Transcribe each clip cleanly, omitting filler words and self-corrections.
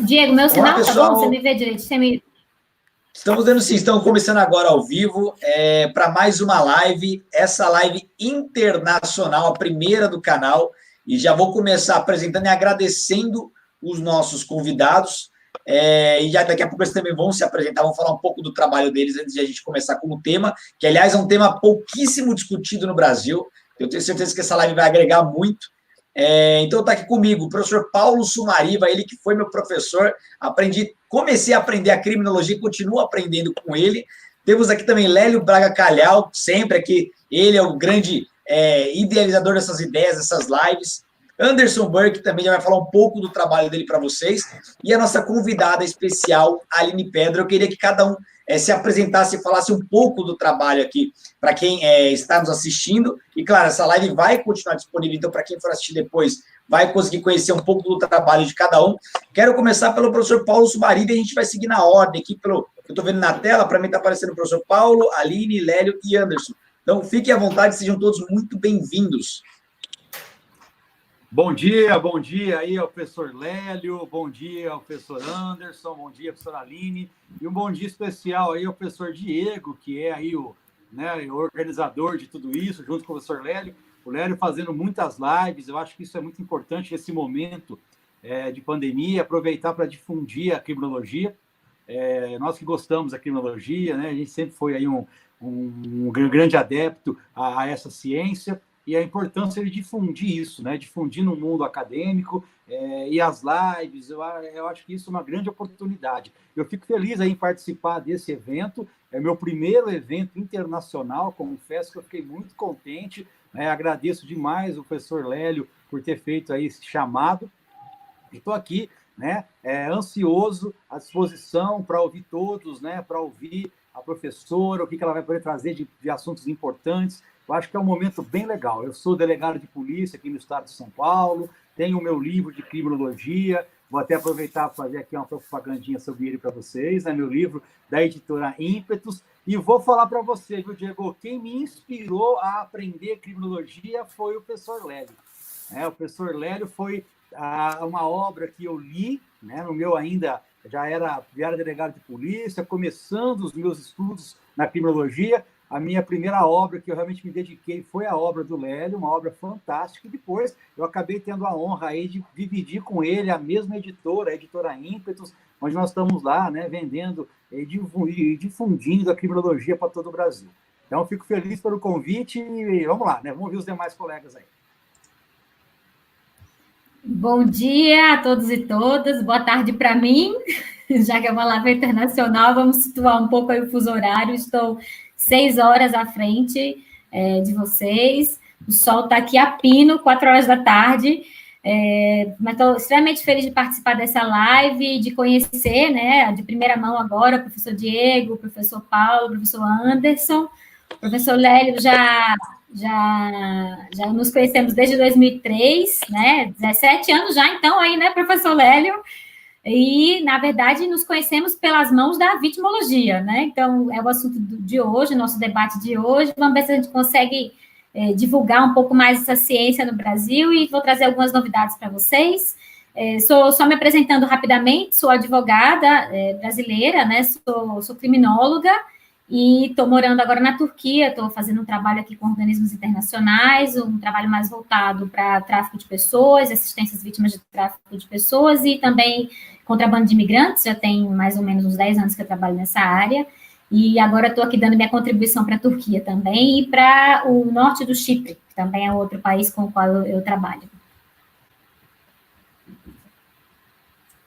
Diego, meu Olá, sinal tá bom? Você pessoal. me vê direito? Você me... Estamos dando sim, estamos começando agora ao vivo para mais uma live, essa live internacional, a primeira do canal, e já vou começar apresentando e agradecendo os nossos convidados, e já daqui a pouco eles também vão se apresentar, vão falar um pouco do trabalho deles antes de a gente começar com o tema, que aliás é um tema pouquíssimo discutido no Brasil, eu tenho certeza que essa live vai agregar muito. Então está aqui comigo o professor Paulo Sumariva, ele que foi meu professor, comecei a aprender a criminologia e continuo aprendendo com ele. Temos aqui também Lélio Braga Calhau, sempre aqui, ele é o grande idealizador dessas ideias, dessas lives. Anderson Burke também já vai falar um pouco do trabalho dele para vocês. E a nossa convidada especial, Aline Pedra, eu queria que cada um se apresentasse e falasse um pouco do trabalho aqui para quem está nos assistindo. E, claro, essa live vai continuar disponível, então, para quem for assistir depois, vai conseguir conhecer um pouco do trabalho de cada um. Quero começar pelo professor Paulo Sumariva e a gente vai seguir na ordem aqui, eu estou vendo na tela, para mim está aparecendo o professor Paulo, Aline, Lélio e Anderson. Então, fiquem à vontade, sejam todos muito bem-vindos. Bom dia aí ao professor Lélio, bom dia ao professor Anderson, bom dia, professora Aline, e um bom dia especial aí ao professor Diego, que é aí o organizador de tudo isso, junto com o professor Lélio. O Lélio fazendo muitas lives, eu acho que isso é muito importante nesse momento de pandemia, aproveitar para difundir a criminologia. Nós que gostamos da criminologia, né, a gente sempre foi aí um grande adepto a essa ciência, e a importância de difundir isso, né? Difundir no mundo acadêmico e as lives, eu acho que isso é uma grande oportunidade. Eu fico feliz aí em participar desse evento, é meu primeiro evento internacional, confesso que eu fiquei muito contente, agradeço demais o professor Lélio por ter feito aí esse chamado, e estou aqui, né, ansioso, à disposição para ouvir todos, né, para ouvir a professora, o que ela vai poder trazer de assuntos importantes. Eu acho que é um momento bem legal. Eu sou delegado de polícia aqui no estado de São Paulo, tenho o meu livro de criminologia, vou até aproveitar para fazer aqui uma propagandinha sobre ele para vocês, né? Meu livro da editora Ímpetos, e vou falar para você, viu, Diego, quem me inspirou a aprender criminologia foi o professor Lélio. O professor Lélio foi uma obra que eu li, né? No meu ainda já era delegado de polícia, começando os meus estudos na criminologia. A minha primeira obra que eu realmente me dediquei foi a obra do Lélio, uma obra fantástica, e depois eu acabei tendo a honra aí de dividir com ele a mesma editora, a editora Ímpetos, onde nós estamos lá, né, vendendo e difundindo a criminologia para todo o Brasil. Então, eu fico feliz pelo convite e vamos lá, né, vamos ver os demais colegas aí. Bom dia a todos e todas, boa tarde para mim, já que é uma live internacional, vamos situar um pouco aí o fuso horário, estou 6 horas à frente de vocês, o sol está aqui a pino, 4 horas da tarde, mas estou extremamente feliz de participar dessa live, de conhecer, né, de primeira mão agora, o professor Diego, o professor Paulo, o professor Anderson, o professor Lélio já nos conhecemos desde 2003, né, 17 anos já, então, aí, né, professor Lélio, e, na verdade, nos conhecemos pelas mãos da vitimologia, né? Então, é o assunto de hoje, nosso debate de hoje. Vamos ver se a gente consegue divulgar um pouco mais essa ciência no Brasil e vou trazer algumas novidades para vocês. Só me apresentando rapidamente, sou advogada brasileira, né? Sou criminóloga e estou morando agora na Turquia, estou fazendo um trabalho aqui com organismos internacionais, um trabalho mais voltado para tráfico de pessoas, assistência às vítimas de tráfico de pessoas e também contrabando de imigrantes, já tem mais ou menos uns 10 anos que eu trabalho nessa área, e agora estou aqui dando minha contribuição para a Turquia também e para o norte do Chipre, que também é outro país com o qual eu trabalho.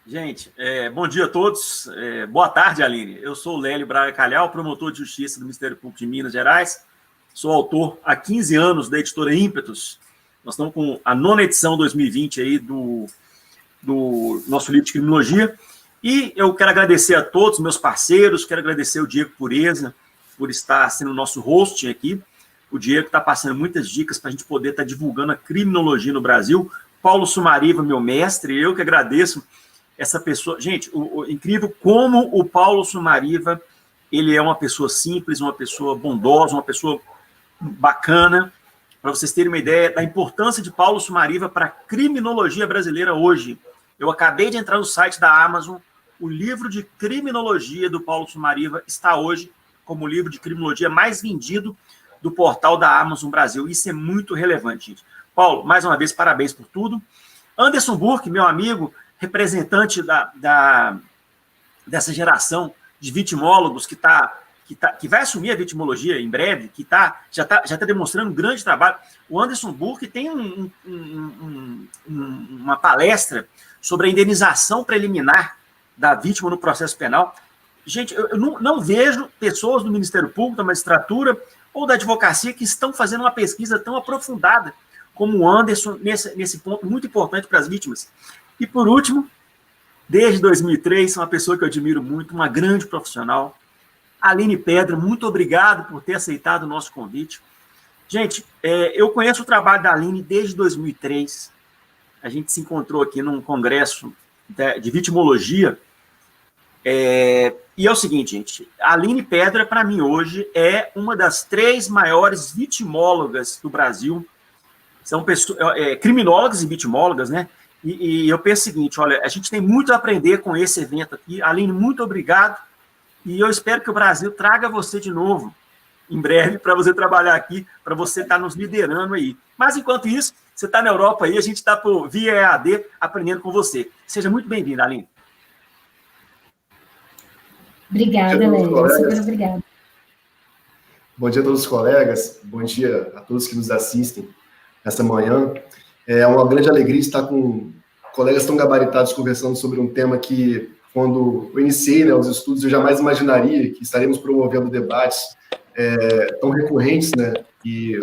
Gente, bom dia a todos. Boa tarde, Aline. Eu sou o Lélio Braga Calhau, promotor de justiça do Ministério Público de Minas Gerais. Sou autor há 15 anos da editora Ímpetos. Nós estamos com a 9ª edição 2020 aí do nosso livro de criminologia. E eu quero agradecer a todos meus parceiros, quero agradecer o Diego Pureza por estar sendo o nosso host aqui. O Diego está passando muitas dicas para a gente poder estar divulgando a criminologia no Brasil. Paulo Sumariva, meu mestre, eu que agradeço essa pessoa. Gente, incrível como o Paulo Sumariva, ele é uma pessoa simples, uma pessoa bondosa, uma pessoa bacana. Para vocês terem uma ideia da importância de Paulo Sumariva para a criminologia brasileira hoje. Eu acabei de entrar no site da Amazon, o livro de criminologia do Paulo Sumariva está hoje como o livro de criminologia mais vendido do portal da Amazon Brasil. Isso é muito relevante, gente. Paulo, mais uma vez, parabéns por tudo. Anderson Burke, meu amigo, representante dessa geração de vitimólogos que vai assumir a vitimologia em breve, que já está demonstrando um grande trabalho. O Anderson Burke tem uma palestra sobre a indenização preliminar da vítima no processo penal. Gente, eu não vejo pessoas do Ministério Público, da magistratura ou da advocacia que estão fazendo uma pesquisa tão aprofundada como o Anderson nesse ponto muito importante para as vítimas. E, por último, desde 2003, uma pessoa que eu admiro muito, uma grande profissional, Aline Pedra, muito obrigado por ter aceitado o nosso convite. Gente, eu conheço o trabalho da Aline desde 2003. A gente se encontrou aqui num congresso de vitimologia. E é o seguinte, gente, a Aline Pedra, para mim, hoje, é uma das 3 maiores vitimólogas do Brasil. São criminólogas e vitimólogas, né? E eu penso o seguinte, olha, a gente tem muito a aprender com esse evento aqui. Aline, muito obrigado. E eu espero que o Brasil traga você de novo, em breve, para você trabalhar aqui, para você estar nos liderando aí. Mas, enquanto isso, você está na Europa aí, a gente está via EAD aprendendo com você. Seja muito bem-vinda, Aline. Obrigada, Lélia. Super obrigada. Bom dia a todos os colegas, bom dia a todos que nos assistem essa manhã. É uma grande alegria estar com colegas tão gabaritados conversando sobre um tema que, quando eu iniciei os estudos, eu jamais imaginaria que estaremos promovendo debates tão recorrentes, né, e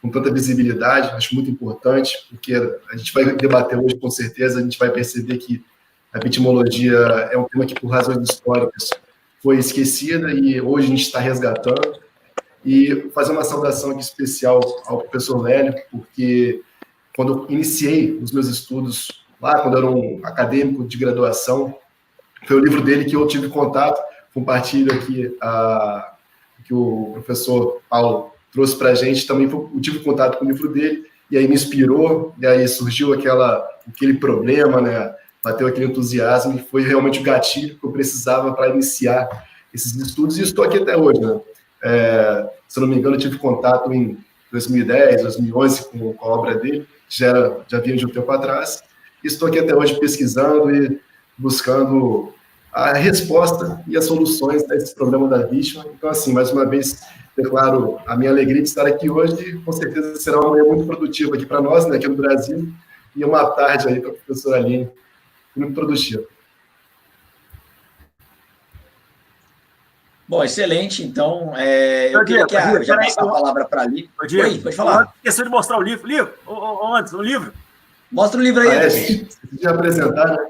com tanta visibilidade. Acho muito importante, porque a gente vai debater hoje, com certeza, a gente vai perceber que a vitimologia é um tema que, por razões históricas, foi esquecida e hoje a gente está resgatando. E fazer uma saudação aqui especial ao professor Lélio, porque quando eu iniciei os meus estudos, lá quando eu era um acadêmico de graduação, foi o livro dele que eu tive contato. Compartilho aqui que o professor Paulo trouxe para a gente, também eu tive contato com o livro dele, e aí me inspirou, e aí surgiu aquele problema, né? Bateu aquele entusiasmo, e foi realmente o gatilho que eu precisava para iniciar esses estudos, e estou aqui até hoje, né? Se eu não me engano, eu tive contato em 2010, 2011 com a obra dele, já vinha de um tempo atrás, e estou aqui até hoje pesquisando e buscando a resposta e as soluções a esse problema da vítima. Então, assim, mais uma vez, declaro a minha alegria de estar aqui hoje, e com certeza será uma manhã muito produtiva aqui para nós, né, aqui no Brasil, e uma tarde aí para a professora Aline, muito produtiva. Bom, excelente. Então, eu queria já passar a palavra para a Aline. Oi, pode falar. Esqueci de mostrar o livro. Antes, o livro. Mostra o livro aí. Gente, de apresentar, né?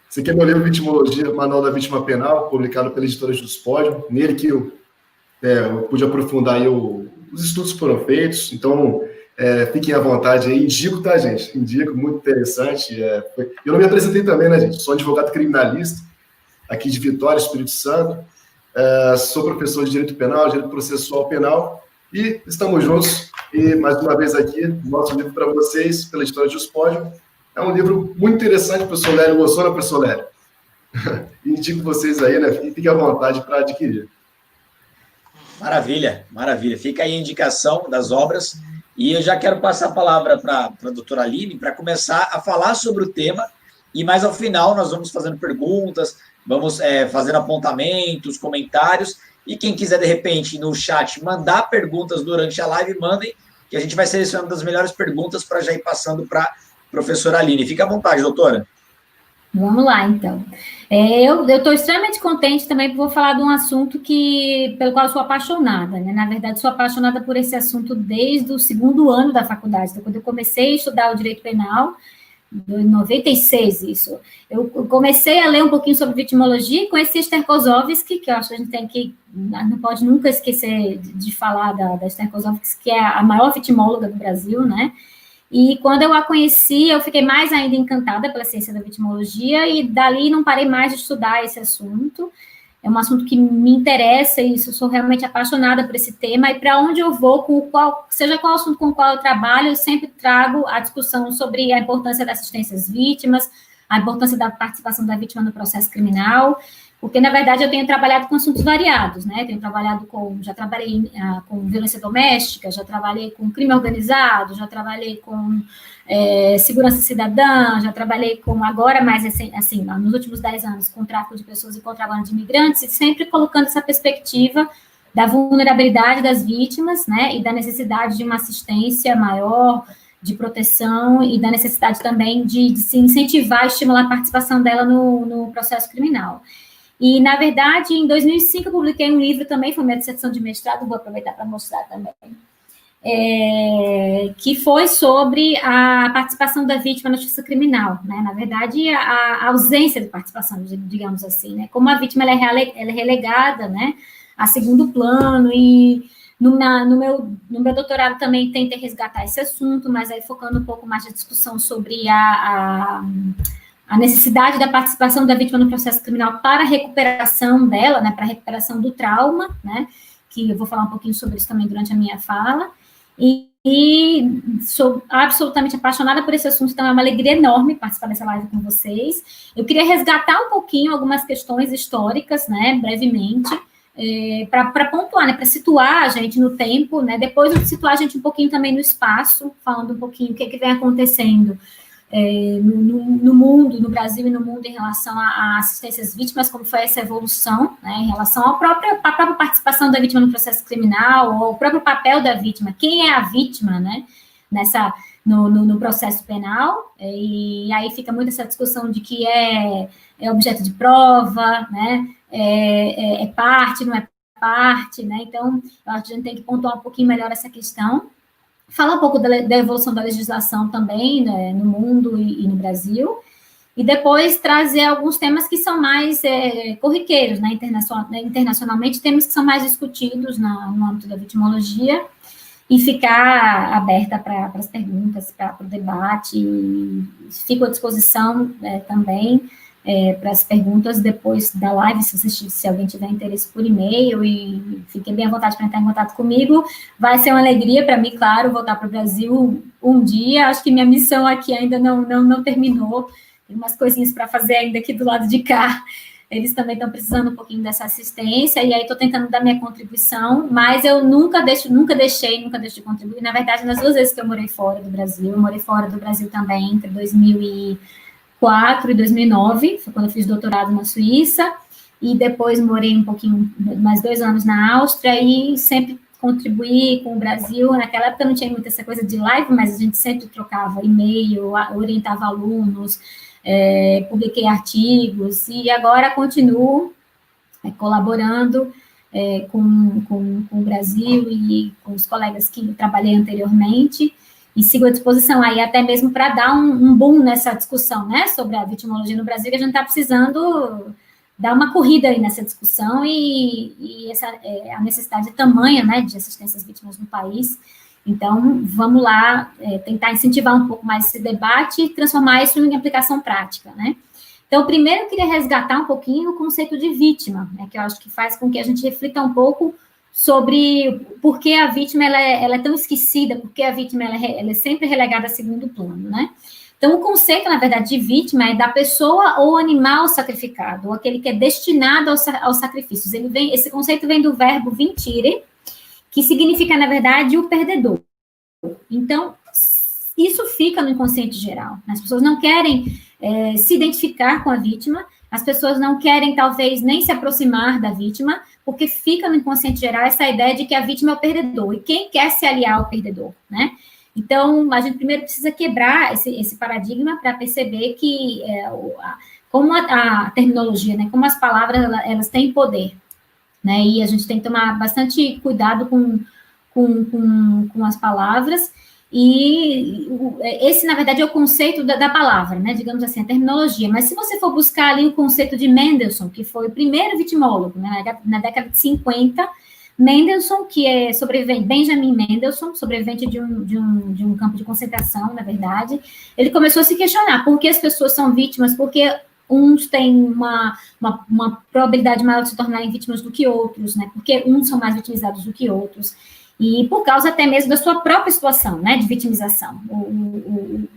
Esse aqui é meu livro Vitimologia, Manual da Vítima Penal, publicado pela editora Juspódio. Nele que eu pude aprofundar aí os estudos que foram feitos. Então, fiquem à vontade aí. Indico, tá, gente? Indico, muito interessante. Eu não me apresentei também, né, gente? Sou advogado criminalista, aqui de Vitória, Espírito Santo. Sou professor de Direito Penal, Direito Processual Penal, e estamos juntos. E, mais uma vez aqui, nosso livro para vocês, pela editora Juspódio. É um livro muito interessante, professor Lélio. Gostou, né, professor Lélio? Indico vocês aí, né? Fiquem à vontade para adquirir. Maravilha, maravilha. Fica aí a indicação das obras. E eu já quero passar a palavra para a doutora Aline, para começar a falar sobre o tema. E mais ao final nós vamos fazendo perguntas, vamos fazendo apontamentos, comentários. E quem quiser, de repente, no chat, mandar perguntas durante a live, mandem, que a gente vai selecionando as melhores perguntas para já ir passando para a professora Aline. Fique à vontade, doutora. Vamos lá, então. Eu estou extremamente contente também, porque vou falar de um assunto pelo qual eu sou apaixonada, né? Na verdade, sou apaixonada por esse assunto desde o 2º ano da faculdade. Então, quando eu comecei a estudar o direito penal, em 96, isso, eu comecei a ler um pouquinho sobre vitimologia e conheci Sterkozovsky, que eu acho que a gente não pode nunca esquecer de falar da Sterkozovsky, que é a maior vitimóloga do Brasil, né? E quando eu a conheci, eu fiquei mais ainda encantada pela ciência da vitimologia, e dali não parei mais de estudar esse assunto. é um assunto que me interessa e eu sou realmente apaixonada por esse tema, e para onde eu vou, seja qual assunto com o qual eu trabalho, eu sempre trago a discussão sobre a importância da assistência às vítimas, a importância da participação da vítima no processo criminal, porque, na verdade, eu tenho trabalhado com assuntos variados, né? Já trabalhei com violência doméstica, já trabalhei com crime organizado, já trabalhei com segurança cidadã, já trabalhei com, agora mais assim, nos últimos 10 anos, com tráfico de pessoas e contrabando de imigrantes, e sempre colocando essa perspectiva da vulnerabilidade das vítimas, né? E da necessidade de uma assistência maior, de proteção, e da necessidade também de se incentivar, estimular a participação dela no processo criminal. E, na verdade, em 2005, eu publiquei um livro também, foi minha dissertação de mestrado, vou aproveitar para mostrar também, que foi sobre a participação da vítima na justiça criminal, né? Na verdade, a ausência de participação, digamos assim, né? Como a vítima ela é relegada, né, a segundo plano, e no meu doutorado também tentei resgatar esse assunto, mas aí focando um pouco mais na discussão sobre a necessidade da participação da vítima no processo criminal para a recuperação dela, né, para a recuperação do trauma, né, que eu vou falar um pouquinho sobre isso também durante a minha fala, e sou absolutamente apaixonada por esse assunto, então é uma alegria enorme participar dessa live com vocês. Eu queria resgatar um pouquinho algumas questões históricas, né, brevemente, para pontuar, né, para situar a gente no tempo, né, depois eu situar a gente um pouquinho também no espaço, falando um pouquinho o que vem acontecendo no mundo, no Brasil e no mundo em relação à assistência às vítimas, como foi essa evolução, né, em relação à própria participação da vítima no processo criminal, ou o próprio papel da vítima, quem é a vítima, né, no processo penal, e aí fica muito essa discussão de que é objeto de prova, né, é parte, não é parte, né, então eu acho que a gente tem que pontuar um pouquinho melhor essa questão. Falar um pouco da evolução da legislação também, né, no mundo e no Brasil, e depois trazer alguns temas que são mais corriqueiros, né, internacionalmente, temas que são mais discutidos no âmbito da vitimologia, e ficar aberta para as perguntas, para o debate, e fico à disposição também para as perguntas depois da live, se alguém tiver interesse por e-mail, e fiquem bem à vontade para entrar em contato comigo. Vai ser uma alegria para mim, claro, voltar para o Brasil um dia. Acho que minha missão aqui ainda não terminou, tem umas coisinhas para fazer ainda aqui do lado de cá. Eles também estão precisando um pouquinho dessa assistência, e aí estou tentando dar minha contribuição, mas eu nunca deixo de contribuir. Na verdade, nas 2 vezes que eu morei fora do Brasil, eu morei fora do Brasil também entre 2004 e 2009, foi quando eu fiz doutorado na Suíça, e depois morei um pouquinho, mais 2 anos na Áustria, e sempre contribuí com o Brasil. Naquela época não tinha muita essa coisa de live, mas a gente sempre trocava e-mail, orientava alunos, publiquei artigos, e agora continuo colaborando com o Brasil e com os colegas que trabalhei anteriormente, e sigo à disposição aí até mesmo para dar um boom nessa discussão, né, sobre a vitimologia no Brasil, que a gente está precisando dar uma corrida aí nessa discussão, e a necessidade tamanha, né, de assistência às vítimas no país. Então, vamos lá tentar incentivar um pouco mais esse debate e transformar isso em aplicação prática, né. Então, primeiro eu queria resgatar um pouquinho o conceito de vítima, né, que eu acho que faz com que a gente reflita um pouco sobre por que a vítima ela é tão esquecida, por que a vítima ela é sempre relegada a segundo plano, né? Então, o conceito, na verdade, de vítima é da pessoa ou animal sacrificado, ou aquele que é destinado aos sacrifícios. Esse conceito vem do verbo vincere, que significa, na verdade, o perdedor. Então, isso fica no inconsciente geral. As pessoas não querem se identificar com a vítima, as pessoas não querem, talvez, nem se aproximar da vítima, porque fica no inconsciente geral essa ideia de que a vítima é o perdedor, e quem quer se aliar ao perdedor, né? Então, a gente primeiro precisa quebrar esse paradigma para perceber que, como a terminologia, né, como as palavras, elas têm poder, né? E a gente tem que tomar bastante cuidado com as palavras. E esse, na verdade, é o conceito da palavra, né, digamos assim, a terminologia. Mas se você for buscar ali o conceito de Mendelssohn, que foi o primeiro vitimólogo, né, na década de 50, Mendelssohn, que é sobrevivente, Benjamin Mendelssohn, sobrevivente de um campo de concentração, na verdade, ele começou a se questionar por que as pessoas são vítimas, porque uns têm uma probabilidade maior de se tornarem vítimas do que outros, né? Porque uns são mais vitimizados do que outros, e por causa até mesmo da sua própria situação, né, de vitimização, o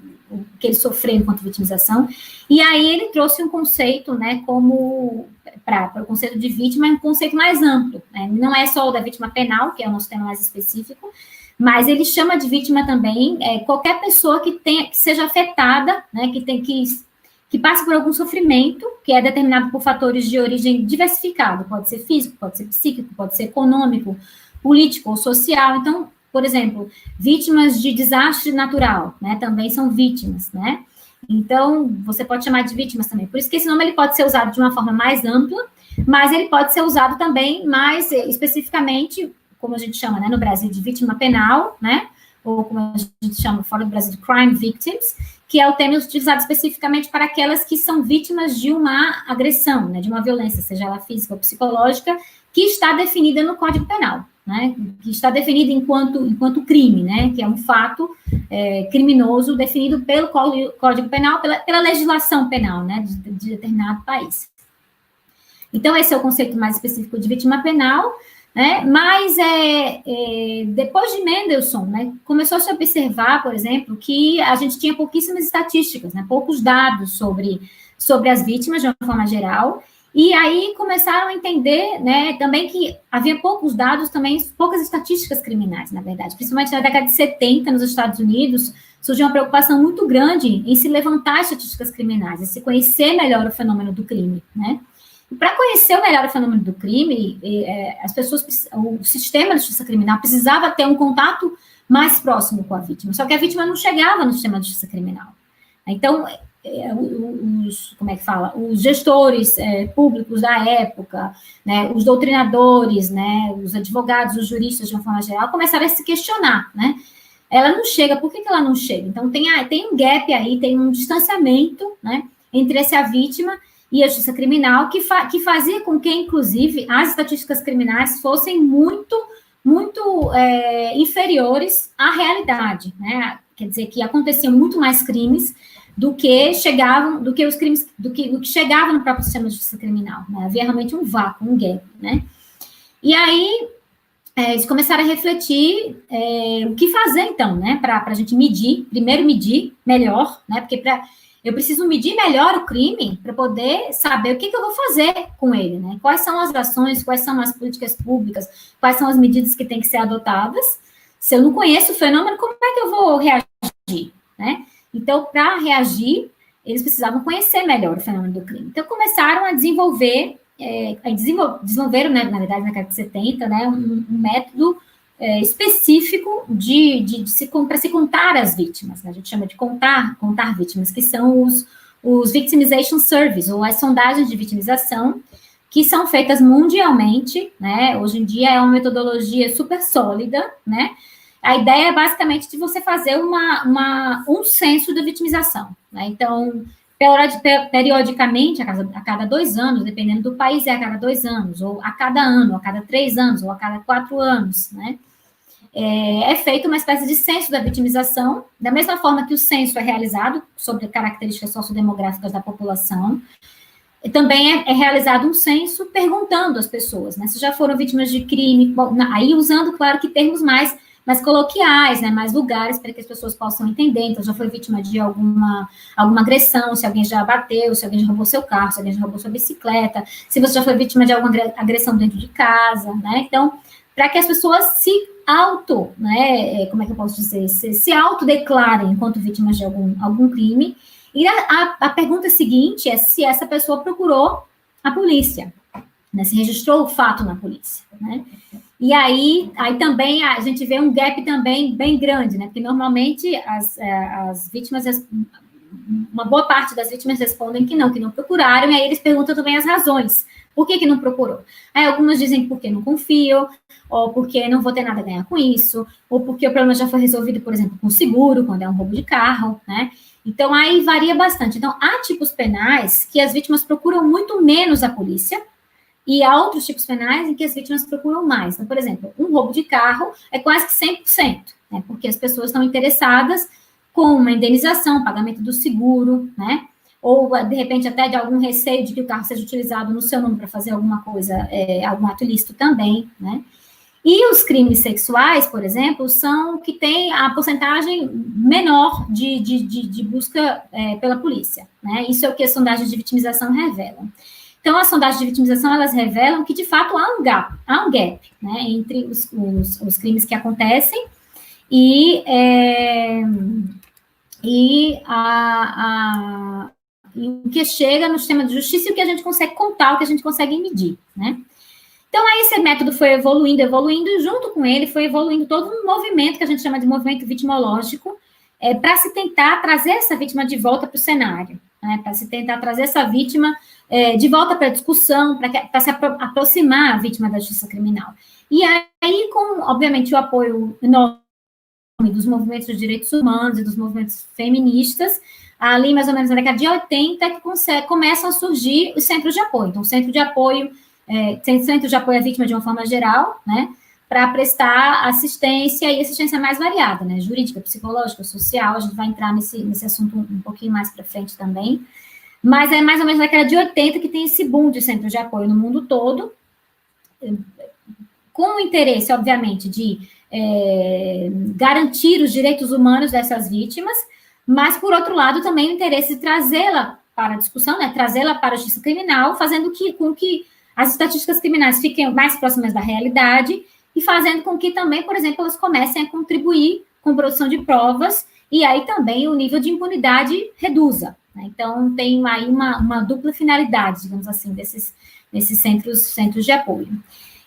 que ele sofreu enquanto vitimização. E aí ele trouxe um conceito, né, como para o conceito de vítima, é um conceito mais amplo, né? Não é só o da vítima penal, que é o nosso tema mais específico, mas ele chama de vítima também qualquer pessoa que seja afetada, né, que passe por algum sofrimento, que é determinado por fatores de origem diversificado, pode ser físico, pode ser psíquico, pode ser econômico, político ou social. Então, por exemplo, vítimas de desastre natural, né, também são vítimas, né? Então, você pode chamar de vítimas também. Por isso que esse nome ele pode ser usado de uma forma mais ampla, mas ele pode ser usado também mais especificamente, como a gente chama, né, no Brasil, de vítima penal, né, ou como a gente chama fora do Brasil, de crime victims, que é o termo utilizado especificamente para aquelas que são vítimas de uma agressão, né, de uma violência, seja ela física ou psicológica, que está definida no Código Penal, né, que está definida enquanto crime, né, que é um fato criminoso definido pelo Código Penal, pela legislação penal, né, de determinado país. Então, esse é o conceito mais específico de vítima penal, né, mas depois de Mendelssohn, né, começou a se observar, por exemplo, que a gente tinha pouquíssimas estatísticas, né, poucos dados sobre as vítimas, de uma forma geral, e aí começaram a entender, né, também que havia poucos dados, também poucas estatísticas criminais, na verdade, principalmente na década de 70, nos Estados Unidos, surgiu uma preocupação muito grande em se levantar estatísticas criminais, em se conhecer melhor o fenômeno do crime, né. Para conhecer melhor o fenômeno do crime, o sistema de justiça criminal precisava ter um contato mais próximo com a vítima, só que a vítima não chegava no sistema de justiça criminal. Então, os gestores públicos da época, né, os doutrinadores, né, os advogados, os juristas, de uma forma geral, começaram a se questionar, né? Ela não chega, por que ela não chega? Então, tem um gap aí, tem um distanciamento, né, entre essa vítima e a justiça criminal, que fazia com que, inclusive, as estatísticas criminais fossem muito inferiores à realidade, né? Quer dizer, que aconteciam muito mais crimes do que chegavam no próprio sistema de justiça criminal, né? Havia realmente um vácuo, um gap, né? E aí, eles começaram a refletir o que fazer, então, né? Para a gente primeiro medir melhor, né? Porque eu preciso medir melhor o crime para poder saber o que eu vou fazer com ele, né? Quais são as ações, quais são as políticas públicas, quais são as medidas que têm que ser adotadas. Se eu não conheço o fenômeno, como é que eu vou reagir, né? Então, para reagir, eles precisavam conhecer melhor o fenômeno do crime. Então, começaram a desenvolveram, né, na verdade, na década de 70, né, um método específico para se contar as vítimas, né? A gente chama de contar vítimas, que são os Victimization Surveys, ou as sondagens de vitimização, que são feitas mundialmente, né? Hoje em dia é uma metodologia super sólida, né? A ideia é basicamente de você fazer um censo da vitimização, né? Então, periodicamente, a cada 2 anos, dependendo do país, a cada 2 anos, ou a cada ano, a cada 3 anos, ou a cada 4 anos, né? É feito uma espécie de censo da vitimização, da mesma forma que o censo é realizado sobre características sociodemográficas da população. E também é realizado um censo perguntando às pessoas, né, se já foram vítimas de crime, aí usando, claro, que termos mais coloquiais, né, mais vulgares, para que as pessoas possam entender. Então, já foi vítima de alguma agressão, se alguém já bateu, se alguém já roubou seu carro, se alguém já roubou sua bicicleta, se você já foi vítima de alguma agressão dentro de casa, né? Então, para que as pessoas se como é que eu posso dizer, se autodeclarem enquanto vítimas de algum crime. E a pergunta seguinte é se essa pessoa procurou a polícia, né, se registrou o fato na polícia, né? E aí também a gente vê um gap também bem grande, né? Porque normalmente as vítimas, uma boa parte das vítimas respondem que não procuraram, e aí eles perguntam também as razões. Por que não procurou? Aí algumas dizem porque não confio, ou porque não vou ter nada a ganhar com isso, ou porque o problema já foi resolvido, por exemplo, com seguro, quando é um roubo de carro, né? Então, aí varia bastante. Então, há tipos penais que as vítimas procuram muito menos a polícia, e há outros tipos penais em que as vítimas procuram mais. Então, por exemplo, um roubo de carro é quase que 100%, né? Porque as pessoas estão interessadas com uma indenização, pagamento do seguro, né? ou, de repente, até de algum receio de que o carro seja utilizado no seu nome para fazer alguma coisa, algum ato ilícito também, né? E os crimes sexuais, por exemplo, são que tem a porcentagem menor de busca pela polícia, né? Isso é o que as sondagens de vitimização revelam. Então, as sondagens de vitimização, elas revelam que, de fato, há um gap, né, entre os crimes que acontecem e o que chega no sistema de justiça e o que a gente consegue contar, o que a gente consegue medir, né? Então, aí esse método foi evoluindo, e junto com ele foi evoluindo todo um movimento que a gente chama de movimento vitimológico, para se tentar trazer essa vítima de volta para o cenário, né, para se tentar trazer essa vítima de volta para a discussão, para se aproximar a vítima da justiça criminal. E aí, com, obviamente, o apoio enorme dos movimentos de direitos humanos e dos movimentos feministas, ali mais ou menos na década de 80, que começam a surgir os centros de apoio. Então, centro de apoio à vítima de uma forma geral, né, para prestar assistência e assistência mais variada, né, jurídica, psicológica, social. A gente vai entrar nesse assunto um pouquinho mais para frente também. Mas é mais ou menos na década de 80 que tem esse boom de centros de apoio no mundo todo, com o interesse, obviamente, de garantir os direitos humanos dessas vítimas, mas, por outro lado, também o interesse de trazê-la para a discussão, né, trazê-la para a justiça criminal, fazendo com que as estatísticas criminais fiquem mais próximas da realidade e fazendo com que também, por exemplo, elas comecem a contribuir com produção de provas e aí também o nível de impunidade reduza, né? Então, tem aí uma dupla finalidade, digamos assim, desses centros de apoio.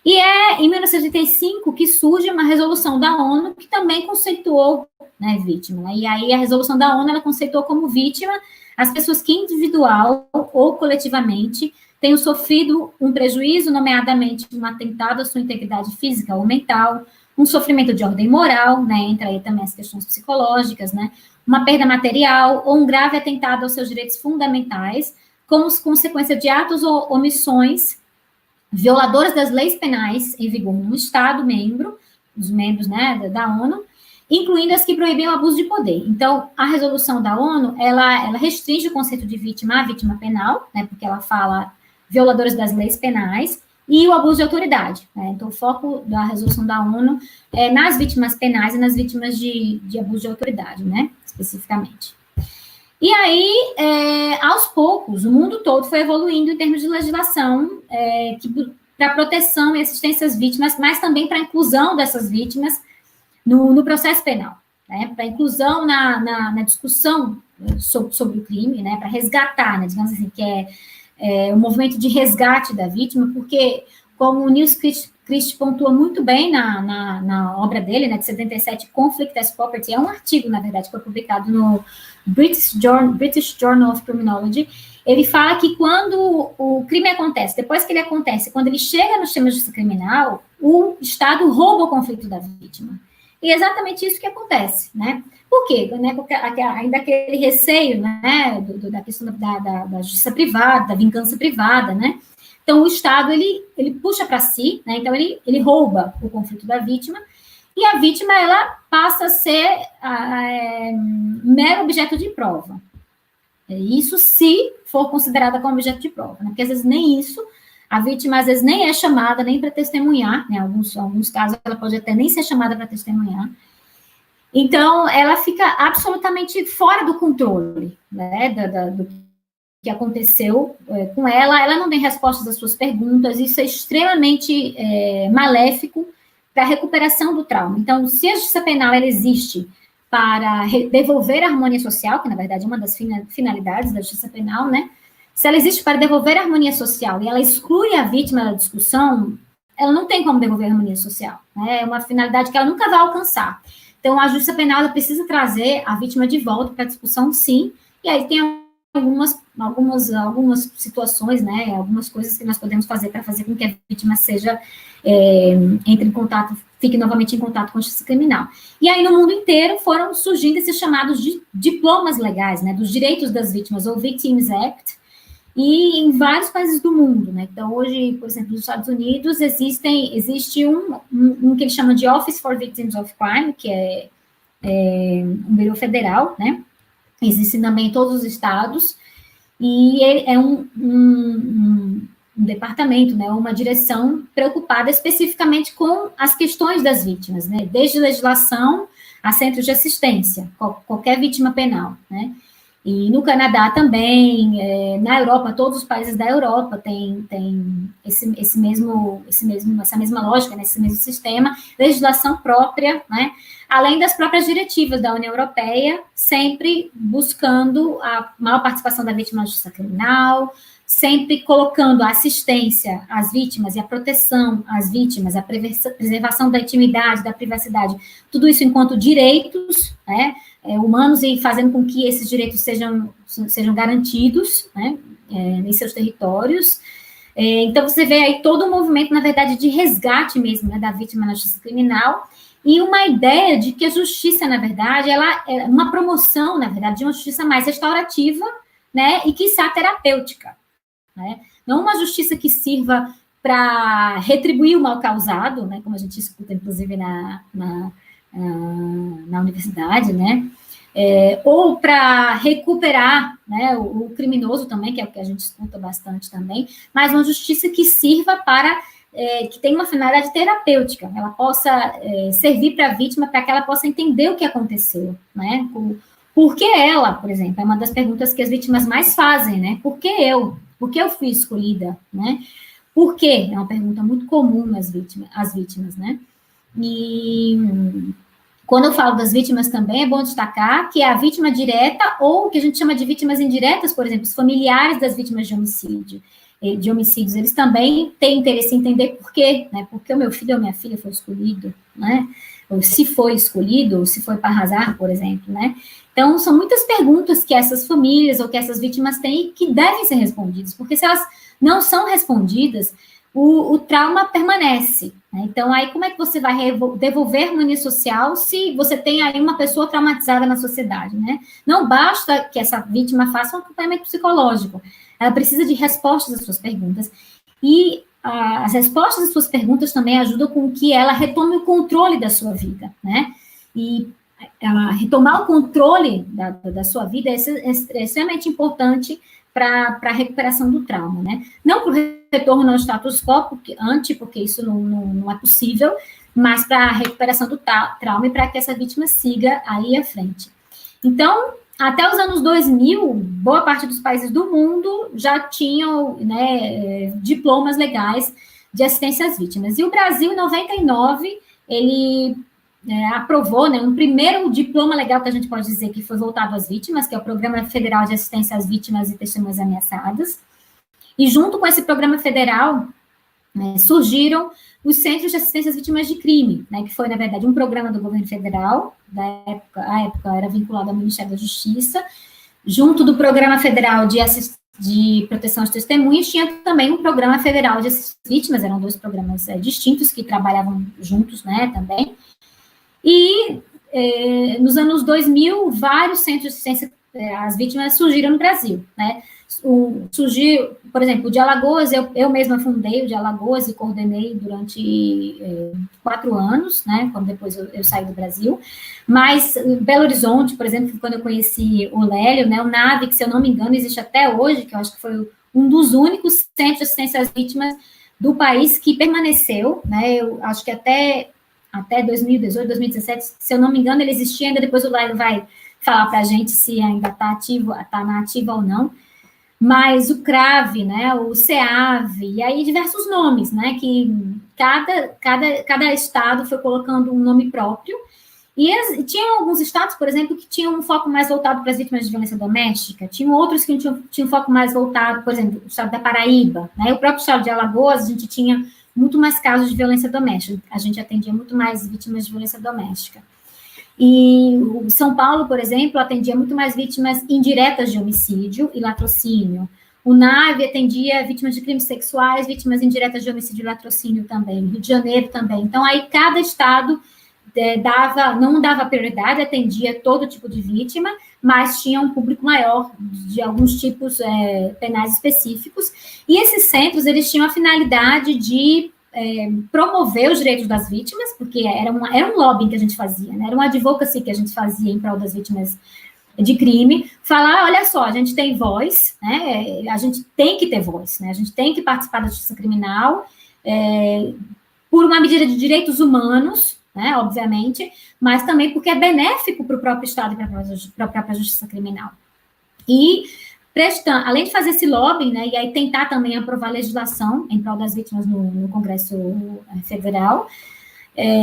E é em 1985 que surge uma resolução da ONU que também conceituou, né, vítima, né? E aí a resolução da ONU, ela conceituou como vítima as pessoas que individual ou coletivamente tenham sofrido um prejuízo, nomeadamente um atentado à sua integridade física ou mental, um sofrimento de ordem moral, né, entra aí também as questões psicológicas, né, uma perda material ou um grave atentado aos seus direitos fundamentais, como consequência de atos ou omissões violadoras das leis penais em vigor no Estado-membro, os membros, né, da ONU, incluindo as que proíbem o abuso de poder. Então, a resolução da ONU, ela restringe o conceito de vítima à vítima penal, né, porque ela fala violadores das leis penais, e o abuso de autoridade, né? Então, o foco da resolução da ONU é nas vítimas penais e nas vítimas de abuso de autoridade, né, especificamente. E aí, aos poucos, o mundo todo foi evoluindo em termos de legislação para proteção e assistência às vítimas, mas também para a inclusão dessas vítimas no processo penal, né, para inclusão na discussão sobre o crime, né, para resgatar, né, digamos assim, que é um movimento de resgate da vítima, porque, como o Niels Christ pontua muito bem na obra dele, né, de 77, Conflict as Property, é um artigo, na verdade, que foi publicado no British Journal of Criminology. Ele fala que quando o crime acontece, depois que ele acontece, quando ele chega no sistema de justiça criminal, o Estado rouba o conflito da vítima. E é exatamente isso que acontece, né? Por quê? Né? Porque ainda aquele receio, né, da questão da justiça privada, da vingança privada, né? Então, o Estado, ele puxa para si, né? Então, ele rouba o conflito da vítima, e a vítima, ela passa a ser mero objeto de prova. Isso se for considerada como objeto de prova, né? Porque, às vezes, nem isso, a vítima, às vezes, nem é chamada nem para testemunhar, né? Em alguns casos, ela pode até nem ser chamada para testemunhar. Então, ela fica absolutamente fora do controle, né, do que aconteceu com ela não tem respostas às suas perguntas, isso é extremamente maléfico para a recuperação do trauma. Então, se a justiça penal ela existe para devolver a harmonia social, que na verdade é uma das finalidades da justiça penal, né, se ela existe para devolver a harmonia social e ela exclui a vítima da discussão, ela não tem como devolver a harmonia social, né, é uma finalidade que ela nunca vai alcançar. Então, a justiça penal ela precisa trazer a vítima de volta para a discussão, sim, e aí tem algumas situações, né, algumas coisas que nós podemos fazer para fazer com que a vítima entre em contato, fique novamente em contato com a justiça criminal. E aí, no mundo inteiro, foram surgindo esses chamados de diplomas legais, né, dos direitos das vítimas, ou Victims Act, e em vários países do mundo, né. Então, hoje, por exemplo, nos Estados Unidos, existe um que eles chamam de Office for Victims of Crime, que é um bureau federal, né, existe também em todos os estados, e ele é um departamento, né, uma direção preocupada especificamente com as questões das vítimas, né, desde legislação a centros de assistência, qualquer vítima penal, né. E no Canadá também, na Europa, todos os países da Europa têm essa mesma lógica, né, esse mesmo sistema, legislação própria, né, além das próprias diretivas da União Europeia, sempre buscando a maior participação da vítima na justiça criminal, sempre colocando a assistência às vítimas e a proteção às vítimas, a preservação da intimidade, da privacidade, tudo isso enquanto direitos, né, humanos, e fazendo com que esses direitos sejam garantidos, né, em seus territórios. Então, você vê aí todo um movimento, na verdade, de resgate mesmo, né, da vítima na justiça criminal, e uma ideia de que a justiça, na verdade, ela é uma promoção, na verdade, de uma justiça mais restaurativa, né, e, quiçá, terapêutica, né? Não uma justiça que sirva para retribuir o mal causado, né, como a gente escuta, inclusive, na universidade, né, ou para recuperar, né, o criminoso também, que é o que a gente escuta bastante também, mas uma justiça que sirva para, que tenha uma finalidade terapêutica, ela possa servir para a vítima, para que ela possa entender o que aconteceu, né, por que ela, por exemplo, é uma das perguntas que as vítimas mais fazem, né, por que eu fui escolhida, né, por quê? É uma pergunta muito comum às vítimas, né, e quando eu falo das vítimas também, é bom destacar que é a vítima direta ou o que a gente chama de vítimas indiretas, por exemplo, os familiares das vítimas de homicídios, eles também têm interesse em entender por quê, né? Por que o meu filho ou minha filha foi escolhido, né? Ou se foi escolhido, ou se foi para arrasar, por exemplo, né? Então, são muitas perguntas que essas famílias ou que essas vítimas têm que devem ser respondidas, porque se elas não são respondidas, o trauma permanece, né? Então, aí como é que você vai devolver harmonia social se você tem aí uma pessoa traumatizada na sociedade, né? Não basta que essa vítima faça um acompanhamento psicológico, ela precisa de respostas às suas perguntas, e as respostas às suas perguntas também ajudam com que ela retome o controle da sua vida, né? E ela retomar o controle da sua vida é extremamente importante para a recuperação do trauma, né? Não para o retorno ao status quo, porque isso não é possível, mas para a recuperação do trauma e para que essa vítima siga aí à frente. Então, até os anos 2000, boa parte dos países do mundo já tinham, né, diplomas legais de assistência às vítimas. E o Brasil, em 99, ele aprovou, né, um primeiro diploma legal que a gente pode dizer que foi voltado às vítimas, que é o Programa Federal de Assistência às Vítimas e Testemunhas Ameaçadas. E junto com esse programa federal, né, surgiram os Centros de Assistência às Vítimas de Crime, né, que foi, na verdade, um programa do governo federal, à época era vinculado ao Ministério da Justiça, junto do Programa Federal de Proteção às Testemunhas, tinha também um Programa Federal de Assistência às Vítimas, eram dois programas distintos que trabalhavam juntos, né, também. E nos anos 2000, vários centros de assistência às vítimas surgiram no Brasil, né? Surgiu, por exemplo, o de Alagoas, eu mesma fundei o de Alagoas e coordenei durante 4 anos, né? Quando depois eu saí do Brasil. Mas Belo Horizonte, por exemplo, quando eu conheci o Lélio, né? O NAVE, que se eu não me engano existe até hoje, que eu acho que foi um dos únicos centros de assistência às vítimas do país que permaneceu, né? Eu acho que até 2018, 2017, se eu não me engano, ele existia ainda, depois o Lélio vai falar para a gente se ainda está na ativa ou não, mas o CRAVE, né, o CEAVE, e aí diversos nomes, né, que cada estado foi colocando um nome próprio, e tinham alguns estados, por exemplo, que tinham um foco mais voltado para as vítimas de violência doméstica, tinham outros que tinham um foco mais voltado, por exemplo, o estado da Paraíba, né, o próprio estado de Alagoas, a gente tinha muito mais casos de violência doméstica, a gente atendia muito mais vítimas de violência doméstica. E o São Paulo, por exemplo, atendia muito mais vítimas indiretas de homicídio e latrocínio. O NAVE atendia vítimas de crimes sexuais, vítimas indiretas de homicídio e latrocínio também. Rio de Janeiro também. Então, aí cada estado não dava prioridade, atendia todo tipo de vítima, mas tinha um público maior de alguns tipos penais específicos. E esses centros, eles tinham a finalidade de promover os direitos das vítimas, porque era um lobbying que a gente fazia, né? Era um advocacy que a gente fazia em prol das vítimas de crime, falar, olha só, a gente tem voz, né, a gente tem que ter voz, né, a gente tem que participar da justiça criminal, por uma medida de direitos humanos, né, obviamente, mas também porque é benéfico para o próprio Estado e para a própria justiça criminal. E, além de fazer esse lobby, né, e aí tentar também aprovar legislação em prol das vítimas no Congresso Federal,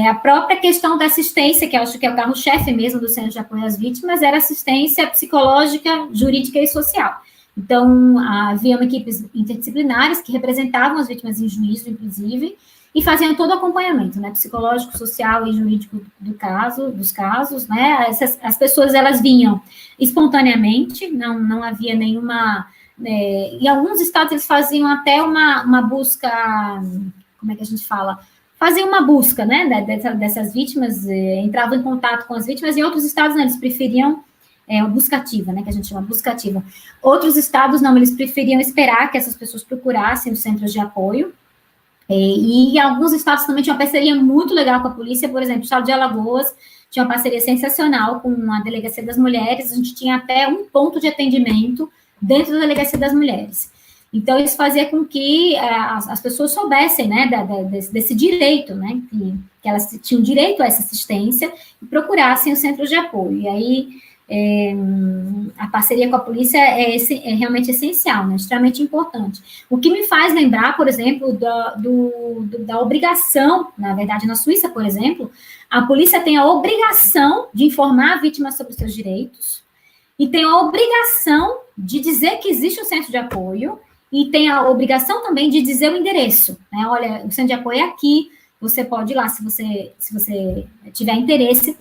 a própria questão da assistência, que eu acho que é o carro-chefe mesmo do Centro de Apoio às Vítimas, era assistência psicológica, jurídica e social. Então, haviam equipes interdisciplinares que representavam as vítimas em juízo, inclusive, e faziam todo o acompanhamento, né, psicológico, social e jurídico dos casos, né, as pessoas, elas vinham espontaneamente, não havia nenhuma, em alguns estados eles faziam até uma busca, como é que a gente fala, faziam uma busca, né, dessas vítimas, entravam em contato com as vítimas, em outros estados, né, eles preferiam busca ativa, né, que a gente chama busca ativa. Outros estados, não, eles preferiam esperar que essas pessoas procurassem os centros de apoio. E alguns estados também tinham uma parceria muito legal com a polícia, por exemplo, o estado de Alagoas tinha uma parceria sensacional com a Delegacia das Mulheres, a gente tinha até um ponto de atendimento dentro da Delegacia das Mulheres. Então, isso fazia com que as pessoas soubessem, né, desse direito, né, que elas tinham direito a essa assistência e procurassem os centros de apoio. E aí, a parceria com a polícia é realmente essencial, né, extremamente importante. O que me faz lembrar, por exemplo, da obrigação, na verdade, na Suíça, por exemplo, a polícia tem a obrigação de informar a vítima sobre os seus direitos e tem a obrigação de dizer que existe um centro de apoio e tem a obrigação também de dizer o endereço, né, olha, o centro de apoio é aqui, você pode ir lá se você tiver interesse.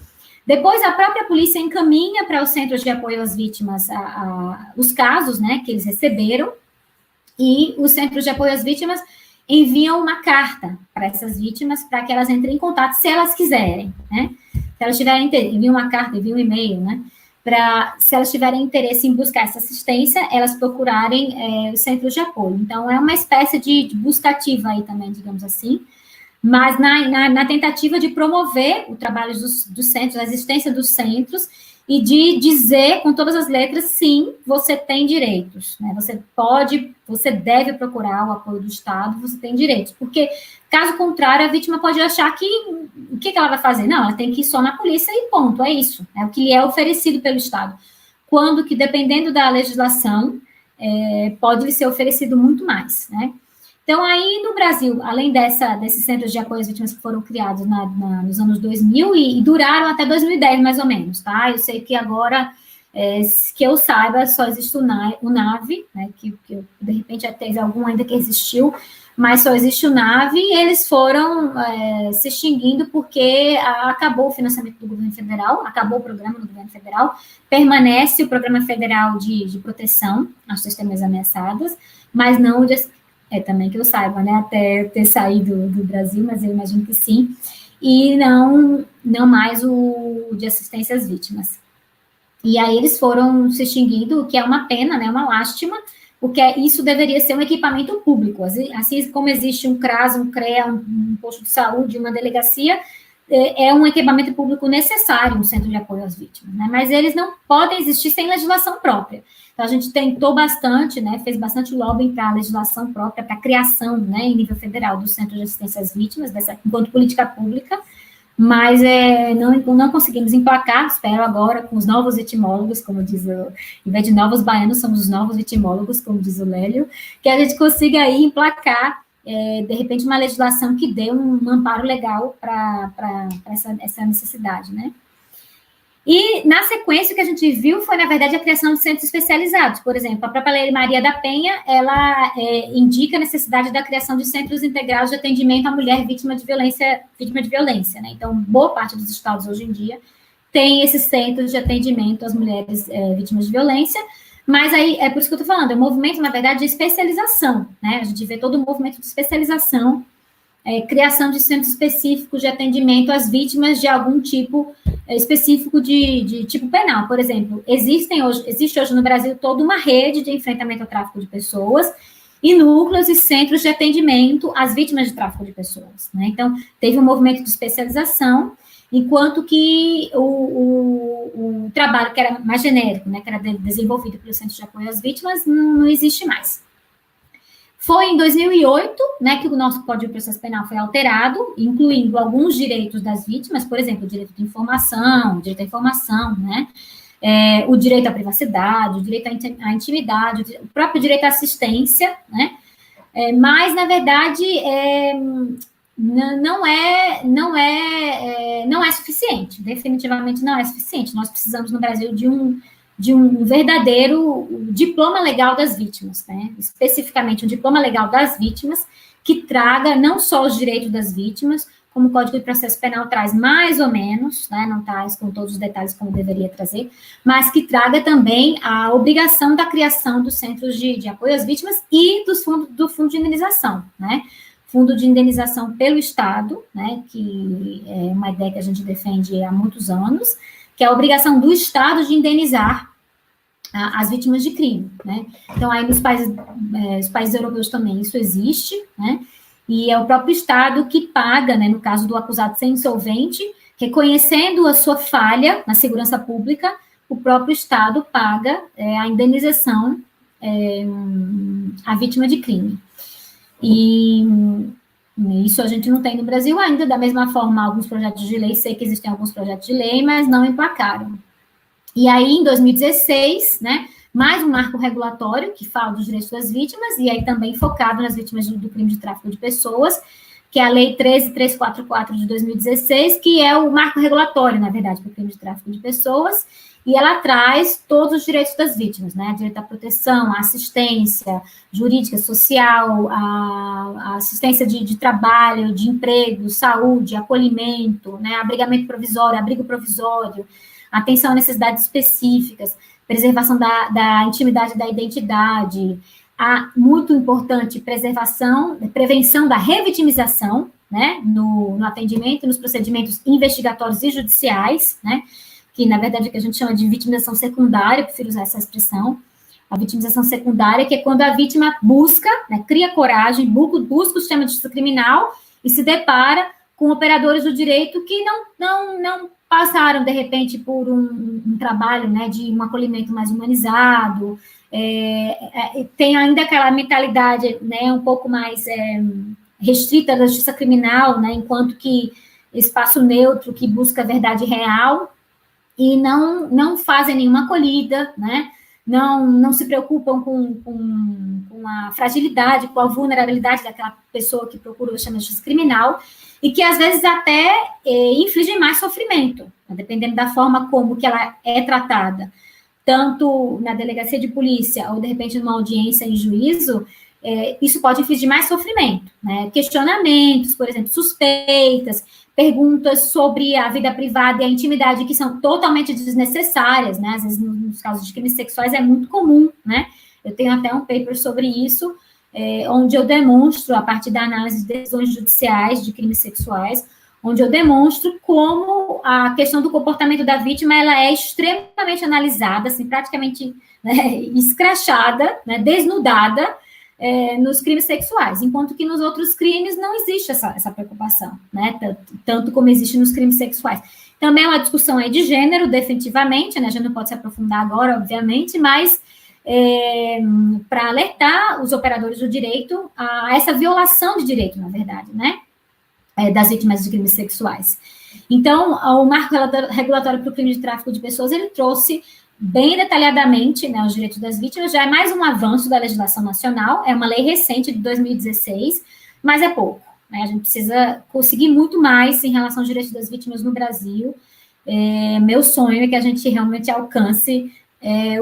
Depois, a própria polícia encaminha para os centros de apoio às vítimas os casos, né, que eles receberam, e os centros de apoio às vítimas enviam uma carta para essas vítimas, para que elas entrem em contato, se elas quiserem, né, se elas tiverem interesse, enviam uma carta, enviam um e-mail, né, se elas tiverem interesse em buscar essa assistência, elas procurarem os centros de apoio. Então, é uma espécie de busca ativa aí também, digamos assim, mas na tentativa de promover o trabalho dos centros, a existência dos centros, e de dizer com todas as letras, sim, você tem direitos, né? Você deve procurar o apoio do Estado, você tem direitos, porque, caso contrário, a vítima pode achar que, o que ela vai fazer? Não, ela tem que ir só na polícia e ponto, é isso, é o que lhe é oferecido pelo Estado, quando que, dependendo da legislação, pode lhe ser oferecido muito mais, né? Então, aí no Brasil, além desses centros de apoio às vítimas que foram criados nos anos 2000 e duraram até 2010, mais ou menos, tá? Eu sei que agora, que eu saiba, só existe o NAVE, né, que de repente já teve algum ainda que existiu, mas só existe o NAVE, e eles foram se extinguindo porque acabou o financiamento do governo federal, acabou o programa do governo federal, permanece o programa federal de proteção às testemunhas ameaçadas, mas não o de... também que eu saiba, né, até ter saído do Brasil, mas eu imagino que sim, e não mais o de assistência às vítimas. E aí eles foram se extinguindo, o que é uma pena, né, uma lástima, porque isso deveria ser um equipamento público, assim como existe um CRAS, um CREA, um posto de saúde, uma delegacia, é um equipamento público necessário, um centro de apoio às vítimas, né, mas eles não podem existir sem legislação própria. Então, a gente tentou bastante, né, fez bastante lobbying para a legislação própria, para a criação, né, em nível federal, do Centro de Assistência às Vítimas, enquanto política pública, mas não conseguimos emplacar, espero agora, com os novos vitimólogos, como diz em vez de novos baianos, somos os novos vitimólogos, como diz o Lélio, que a gente consiga aí emplacar, de repente, uma legislação que dê um amparo legal para essa necessidade, né. E, na sequência, o que a gente viu foi, na verdade, a criação de centros especializados. Por exemplo, a própria Lei Maria da Penha, ela indica a necessidade da criação de centros integrados de atendimento à mulher vítima de violência, né? Então, boa parte dos estados, hoje em dia, tem esses centros de atendimento às mulheres vítimas de violência, mas aí, é por isso que eu estou falando, é um movimento, na verdade, de especialização, né? A gente vê todo o movimento de especialização, criação de centros específicos de atendimento às vítimas de algum tipo específico de tipo penal. Por exemplo, existe hoje no Brasil toda uma rede de enfrentamento ao tráfico de pessoas e núcleos e centros de atendimento às vítimas de tráfico de pessoas, né? Então, teve um movimento de especialização enquanto que o trabalho que era mais genérico, né, que era desenvolvido pelo Centro de Apoio às Vítimas, não existe mais. Foi em 2008, né, que o nosso Código de Processo Penal foi alterado, incluindo alguns direitos das vítimas, por exemplo, o direito de informação, o direito à informação, né, o direito à privacidade, o direito à intimidade, o próprio direito à assistência, né, mas, na verdade, não é suficiente, definitivamente não é suficiente. Nós precisamos, no Brasil, de um verdadeiro diploma legal das vítimas, né? Especificamente um diploma legal das vítimas, que traga não só os direitos das vítimas, como o Código de Processo Penal traz mais ou menos, né? Não traz com todos os detalhes como deveria trazer, mas que traga também a obrigação da criação dos centros de apoio às vítimas e do fundo de indenização, né? Fundo de indenização pelo Estado, né? Que é uma ideia que a gente defende há muitos anos, que é a obrigação do Estado de indenizar as vítimas de crime, né? Então, aí nos países europeus também isso existe, né? E é o próprio Estado que paga, né, no caso do acusado ser insolvente, reconhecendo a sua falha na segurança pública, o próprio Estado paga a indenização à vítima de crime. E isso a gente não tem no Brasil ainda, da mesma forma, alguns projetos de lei, sei que existem alguns projetos de lei, mas não emplacaram. E aí, em 2016, né, mais um marco regulatório que fala dos direitos das vítimas, e aí também focado nas vítimas do crime de tráfico de pessoas, que é a Lei 13.344 de 2016, que é o marco regulatório, na verdade, para o crime de tráfico de pessoas, e ela traz todos os direitos das vítimas, né, direito à proteção, à assistência jurídica, social, a assistência de trabalho, de emprego, saúde, acolhimento, né, abrigamento provisório, abrigo provisório, atenção a necessidades específicas, preservação da intimidade da identidade, muito importante, prevenção da revitimização, né, no atendimento, nos procedimentos investigatórios e judiciais, né, que na verdade é o que a gente chama de vitimização secundária, prefiro usar essa expressão, a vitimização secundária, que é quando a vítima busca, né, cria coragem, busca o sistema de justiça criminal e se depara com operadores do direito que não passaram, de repente, por um trabalho, né, de um acolhimento mais humanizado, tem ainda aquela mentalidade, né, um pouco mais restrita da justiça criminal, né, enquanto que espaço neutro que busca a verdade real, e não fazem nenhuma acolhida, né, não se preocupam com a fragilidade, com a vulnerabilidade daquela pessoa que procura o sistema de justiça criminal, e que às vezes até infligem mais sofrimento, né, dependendo da forma como que ela é tratada, tanto na delegacia de polícia ou, de repente, numa audiência em juízo, isso pode infligir mais sofrimento, né, questionamentos, por exemplo, suspeitas, perguntas sobre a vida privada e a intimidade que são totalmente desnecessárias, né, às vezes nos casos de crimes sexuais é muito comum, né, eu tenho até um paper sobre isso, onde eu demonstro, a partir da análise de decisões judiciais de crimes sexuais, onde eu demonstro como a questão do comportamento da vítima, ela é extremamente analisada, assim, praticamente, né, escrachada, né, desnudada, nos crimes sexuais, enquanto que nos outros crimes não existe essa preocupação, né, tanto como existe nos crimes sexuais. Também é uma discussão aí de gênero, definitivamente, né, a gente não pode se aprofundar agora, obviamente, mas para alertar os operadores do direito a essa violação de direito, na verdade, né, das vítimas de crimes sexuais. Então, o marco regulatório para o crime de tráfico de pessoas, ele trouxe bem detalhadamente, né, os direitos das vítimas, já é mais um avanço da legislação nacional, é uma lei recente de 2016, mas é pouco, né, a gente precisa conseguir muito mais em relação aos direitos das vítimas no Brasil. Meu sonho é que a gente realmente alcance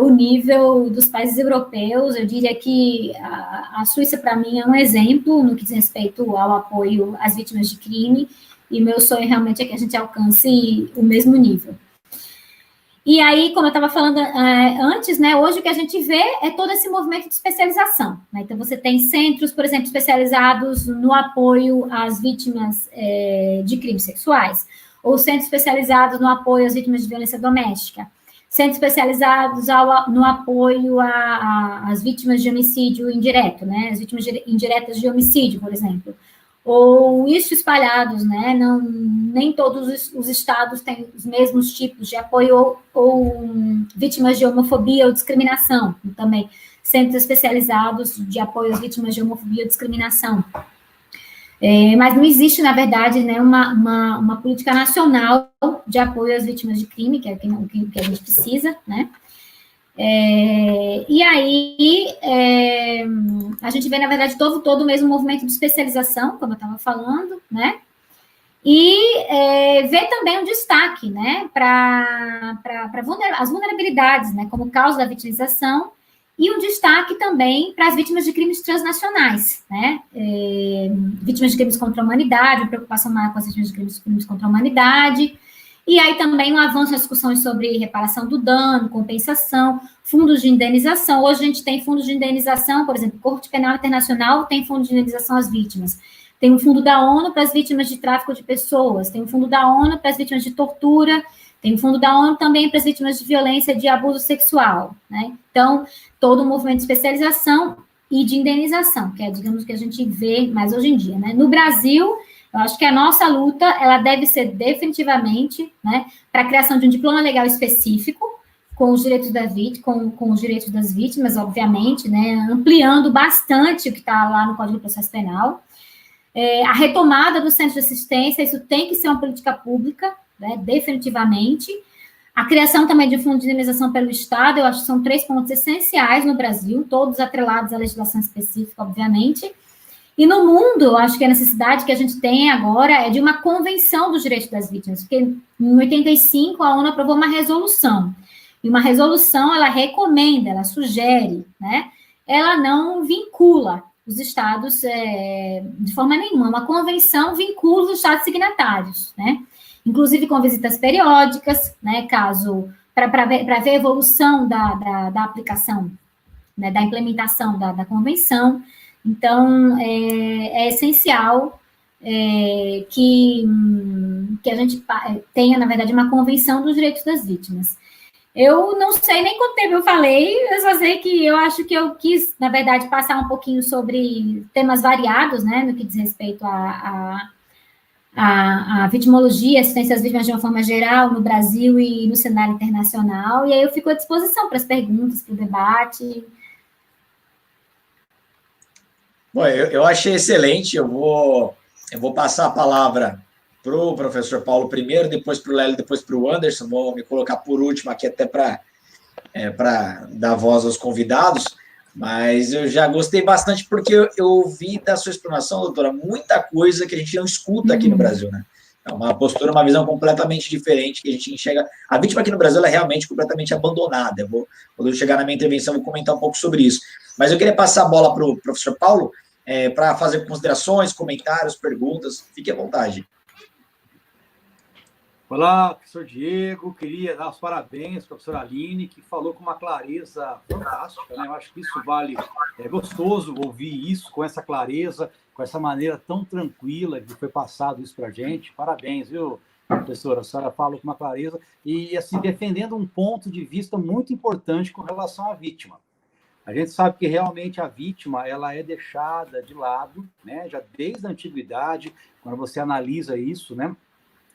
o nível dos países europeus. Eu diria que a Suíça, para mim, é um exemplo no que diz respeito ao apoio às vítimas de crime, e meu sonho realmente é que a gente alcance o mesmo nível. E aí, como eu estava falando antes, né, hoje o que a gente vê é todo esse movimento de especialização, né? Então, você tem centros, por exemplo, especializados no apoio às vítimas de crimes sexuais, ou centros especializados no apoio às vítimas de violência doméstica, centros especializados no apoio às vítimas de homicídio indireto, né, as vítimas indiretas de homicídio, por exemplo, ou isso espalhados, né? Não, nem todos os estados têm os mesmos tipos de apoio ou vítimas de homofobia ou discriminação, também centros especializados de apoio às vítimas de homofobia ou discriminação. Mas não existe, na verdade, né, uma política nacional de apoio às vítimas de crime, que é o que a gente precisa, né? E aí, a gente vê, na verdade, todo o mesmo movimento de especialização, como eu estava falando, né? E vê também um destaque, né, para as vulnerabilidades, né, como causa da vitimização, e um destaque também para as vítimas de crimes transnacionais, né? Vítimas de crimes contra a humanidade, uma preocupação maior com as vítimas de crimes contra a humanidade. E aí também um avanço nas discussões sobre reparação do dano, compensação, fundos de indenização. Hoje a gente tem fundos de indenização, por exemplo, Corte Penal Internacional tem fundo de indenização às vítimas. Tem um fundo da ONU para as vítimas de tráfico de pessoas, tem um fundo da ONU para as vítimas de tortura, tem um fundo da ONU também para as vítimas de violência e de abuso sexual, né? Então, todo um movimento de especialização e de indenização, que é, digamos, que a gente vê mais hoje em dia, né? No Brasil, eu acho que a nossa luta, ela deve ser definitivamente, né, para a criação de um diploma legal específico, com os direitos com os direitos das vítimas, obviamente, né, ampliando bastante o que está lá no Código de Processo Penal. A retomada do centro de assistência, isso tem que ser uma política pública, né, definitivamente. A criação também de um fundo de indenização pelo Estado, eu acho que são 3 pontos essenciais no Brasil, todos atrelados à legislação específica, obviamente. E no mundo, eu acho que a necessidade que a gente tem agora é de uma convenção dos direitos das vítimas, porque em 85 a ONU aprovou uma resolução, e uma resolução, ela recomenda, ela sugere, né? Ela não vincula os estados de forma nenhuma. Uma convenção vincula os estados signatários, né? Inclusive com visitas periódicas, né? Caso para ver a evolução da aplicação, né? Da implementação da convenção. Então, é essencial que a gente tenha, na verdade, uma convenção dos direitos das vítimas. Eu não sei nem quanto tempo eu falei, eu só sei que eu acho que eu quis, na verdade, passar um pouquinho sobre temas variados, né, no que diz respeito à vitimologia, assistência às vítimas de uma forma geral, no Brasil e no cenário internacional, e aí eu fico à disposição para as perguntas, para o debate. Bom, eu achei excelente, eu vou passar a palavra para o professor Paulo primeiro, depois para o Lélio, depois para o Anderson, vou me colocar por último aqui até para dar voz aos convidados, mas eu já gostei bastante porque eu ouvi da sua explanação, doutora, muita coisa que a gente não escuta aqui no Brasil, né? É uma postura, uma visão completamente diferente que a gente enxerga. A vítima aqui no Brasil ela é realmente completamente abandonada. Quando eu chegar na minha intervenção, vou comentar um pouco sobre isso. Mas eu queria passar a bola para o professor Paulo para fazer considerações, comentários, perguntas. Fique à vontade. Olá, professor Diego. Queria dar os parabéns à professora Aline, que falou com uma clareza fantástica, né? Eu acho que isso vale, é gostoso ouvir isso com essa clareza, com essa maneira tão tranquila que foi passado isso para a gente. Parabéns, viu, professora? A senhora falou com uma clareza e, assim, defendendo um ponto de vista muito importante com relação à vítima. A gente sabe que realmente a vítima ela é deixada de lado, né? Já desde a antiguidade, quando você analisa isso, né?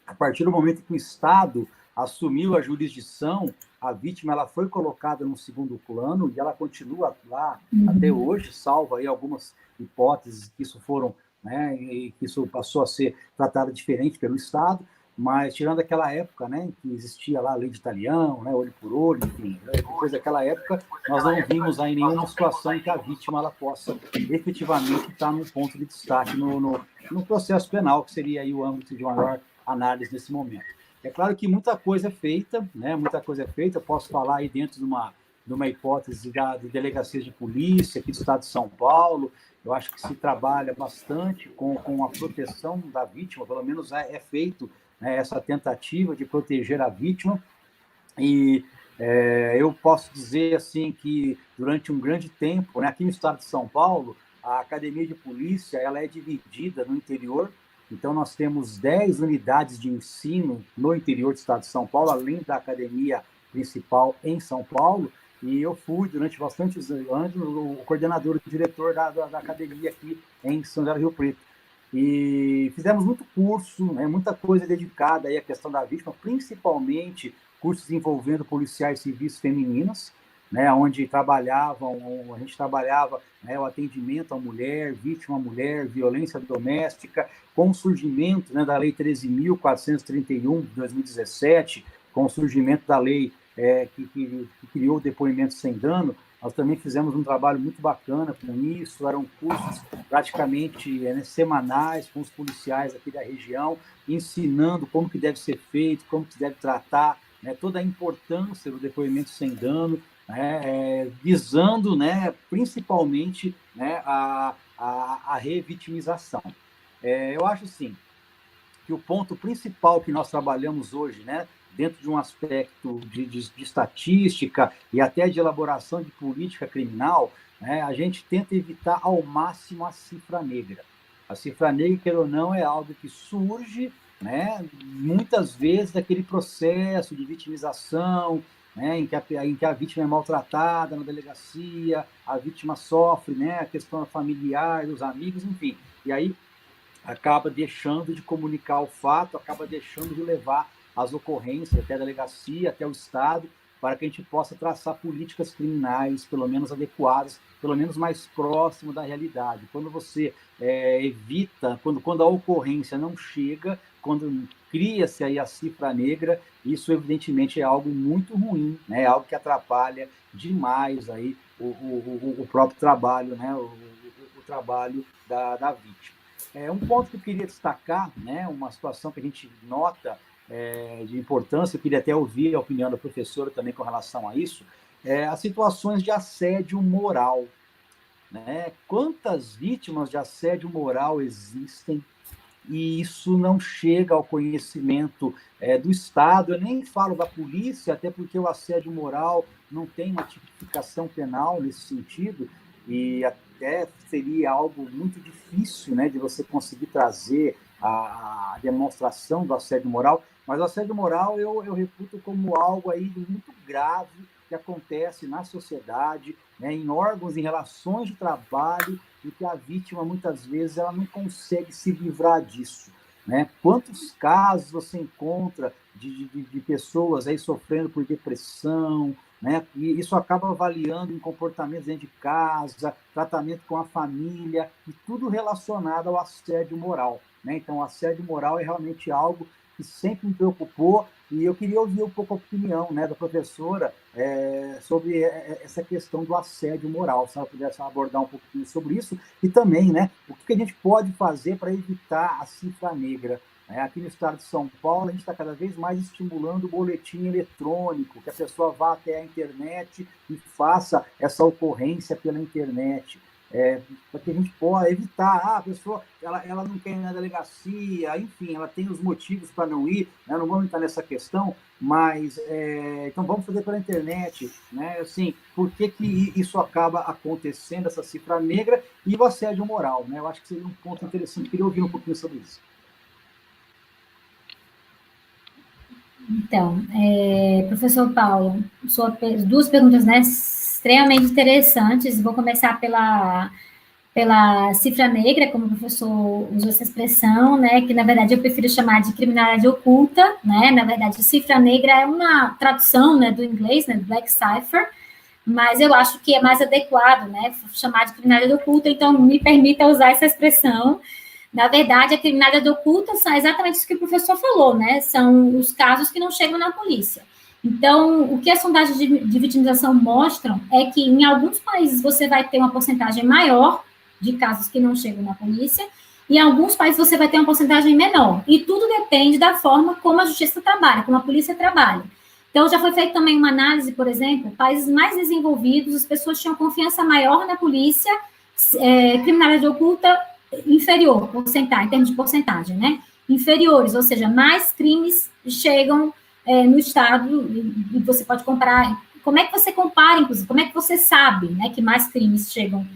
A partir do momento que o Estado assumiu a jurisdição, a vítima ela foi colocada no segundo plano e ela continua lá até hoje, salvo aí algumas hipóteses que isso foram, né, e que isso passou a ser tratado diferente pelo Estado, mas tirando aquela época, né, que existia lá a lei de Talião, né, olho por olho, enfim, depois daquela época, nós não vimos aí nenhuma situação em que a vítima ela possa efetivamente estar num ponto de destaque no processo penal, que seria aí o âmbito de maior análise nesse momento. É claro que muita coisa é feita, né? Muita coisa é feita. Eu posso falar aí dentro de uma hipótese de delegacias de polícia aqui do estado de São Paulo. Eu acho que se trabalha bastante com a proteção da vítima, pelo menos é feito, né, essa tentativa de proteger a vítima. E eu posso dizer assim que durante um grande tempo, né, aqui no estado de São Paulo, a academia de polícia ela é dividida no interior. Então, nós temos 10 unidades de ensino no interior do estado de São Paulo, além da academia principal em São Paulo, e eu fui, durante bastantes anos, o coordenador e diretor da academia aqui em São José do Rio Preto. E fizemos muito curso, né, muita coisa dedicada aí à questão da vítima, principalmente cursos envolvendo policiais civis femininas, né, onde a gente trabalhava, né, o atendimento à mulher, vítima à mulher, violência doméstica, com o surgimento, né, da Lei 13.431 de 2017, com o surgimento da lei que criou o depoimento sem dano. Nós também fizemos um trabalho muito bacana com isso, eram cursos praticamente semanais com os policiais aqui da região, ensinando como que deve ser feito, como que deve tratar, né, toda a importância do depoimento sem dano, né, visando, né, principalmente, né, a revitimização. Eu acho, sim, que o ponto principal que nós trabalhamos hoje, né, dentro de um aspecto de estatística e até de elaboração de política criminal, né, a gente tenta evitar ao máximo a cifra negra. A cifra negra, quer ou não, é algo que surge, né, muitas vezes daquele processo de vitimização, né, em que a vítima é maltratada na delegacia, a vítima sofre, né, a questão familiar, dos amigos, enfim. E aí acaba deixando de comunicar o fato, acaba deixando de levar as ocorrências até a delegacia, até o Estado, para que a gente possa traçar políticas criminais, pelo menos adequadas, pelo menos mais próximo da realidade. Quando você evita, quando a ocorrência não chega, quando cria-se aí a cifra negra, isso evidentemente é algo muito ruim, né? É algo que atrapalha demais aí o próprio trabalho, né? O trabalho da vítima. Um ponto que eu queria destacar, né? Uma situação que a gente nota de importância, eu queria até ouvir a opinião da professora também com relação a isso, as situações de assédio moral, né? Quantas vítimas de assédio moral existem e isso não chega ao conhecimento do Estado? Eu nem falo da polícia, até porque o assédio moral não tem uma tipificação penal nesse sentido, e até seria algo muito difícil, né, de você conseguir trazer a demonstração do assédio moral, mas o assédio moral eu reputo como algo aí muito grave que acontece na sociedade, né, em órgãos, em relações de trabalho, e que a vítima, muitas vezes, ela não consegue se livrar disso, né? Quantos casos você encontra de pessoas aí sofrendo por depressão, né? E isso acaba avaliando em comportamentos dentro de casa, tratamento com a família, e tudo relacionado ao assédio moral, né? Então, o assédio moral é realmente algo que sempre me preocupou, e eu queria ouvir um pouco a opinião, né, da professora sobre essa questão do assédio moral, se ela pudesse abordar um pouquinho sobre isso, e também, né, o que a gente pode fazer para evitar a cifra negra. Aqui no estado de São Paulo, a gente está cada vez mais estimulando o boletim eletrônico, que a pessoa vá até a internet e faça essa ocorrência pela internet, para que a gente possa evitar, a pessoa ela não quer ir na delegacia, enfim, ela tem os motivos para não ir, né? Não vamos entrar nessa questão, mas então vamos fazer pela internet, né? Assim, por que isso acaba acontecendo, essa cifra negra e o assédio moral, né? Eu acho que seria um ponto interessante, queria ouvir um pouquinho sobre isso. Então, professor Paulo, duas perguntas, né, extremamente interessantes. Vou começar pela cifra negra, como o professor usou essa expressão, né, que na verdade eu prefiro chamar de criminalidade oculta, né, na verdade cifra negra é uma tradução, né, do inglês, né, black cipher, mas eu acho que é mais adequado, né, chamar de criminalidade oculta, então me permita usar essa expressão. Na verdade, a criminalidade oculta são exatamente isso que o professor falou, né, são os casos que não chegam na polícia. Então, o que as sondagens de vitimização mostram é que em alguns países você vai ter uma porcentagem maior de casos que não chegam na polícia, e em alguns países você vai ter uma porcentagem menor. E tudo depende da forma como a justiça trabalha, como a polícia trabalha. Então, já foi feita também uma análise, por exemplo, países mais desenvolvidos, as pessoas tinham confiança maior na polícia, criminalidade oculta inferior, em termos de porcentagem, né? Inferiores, ou seja, mais crimes chegam no Estado, e você pode comparar. Como é que você compara, inclusive? Como é que você sabe, né, que mais crimes chegam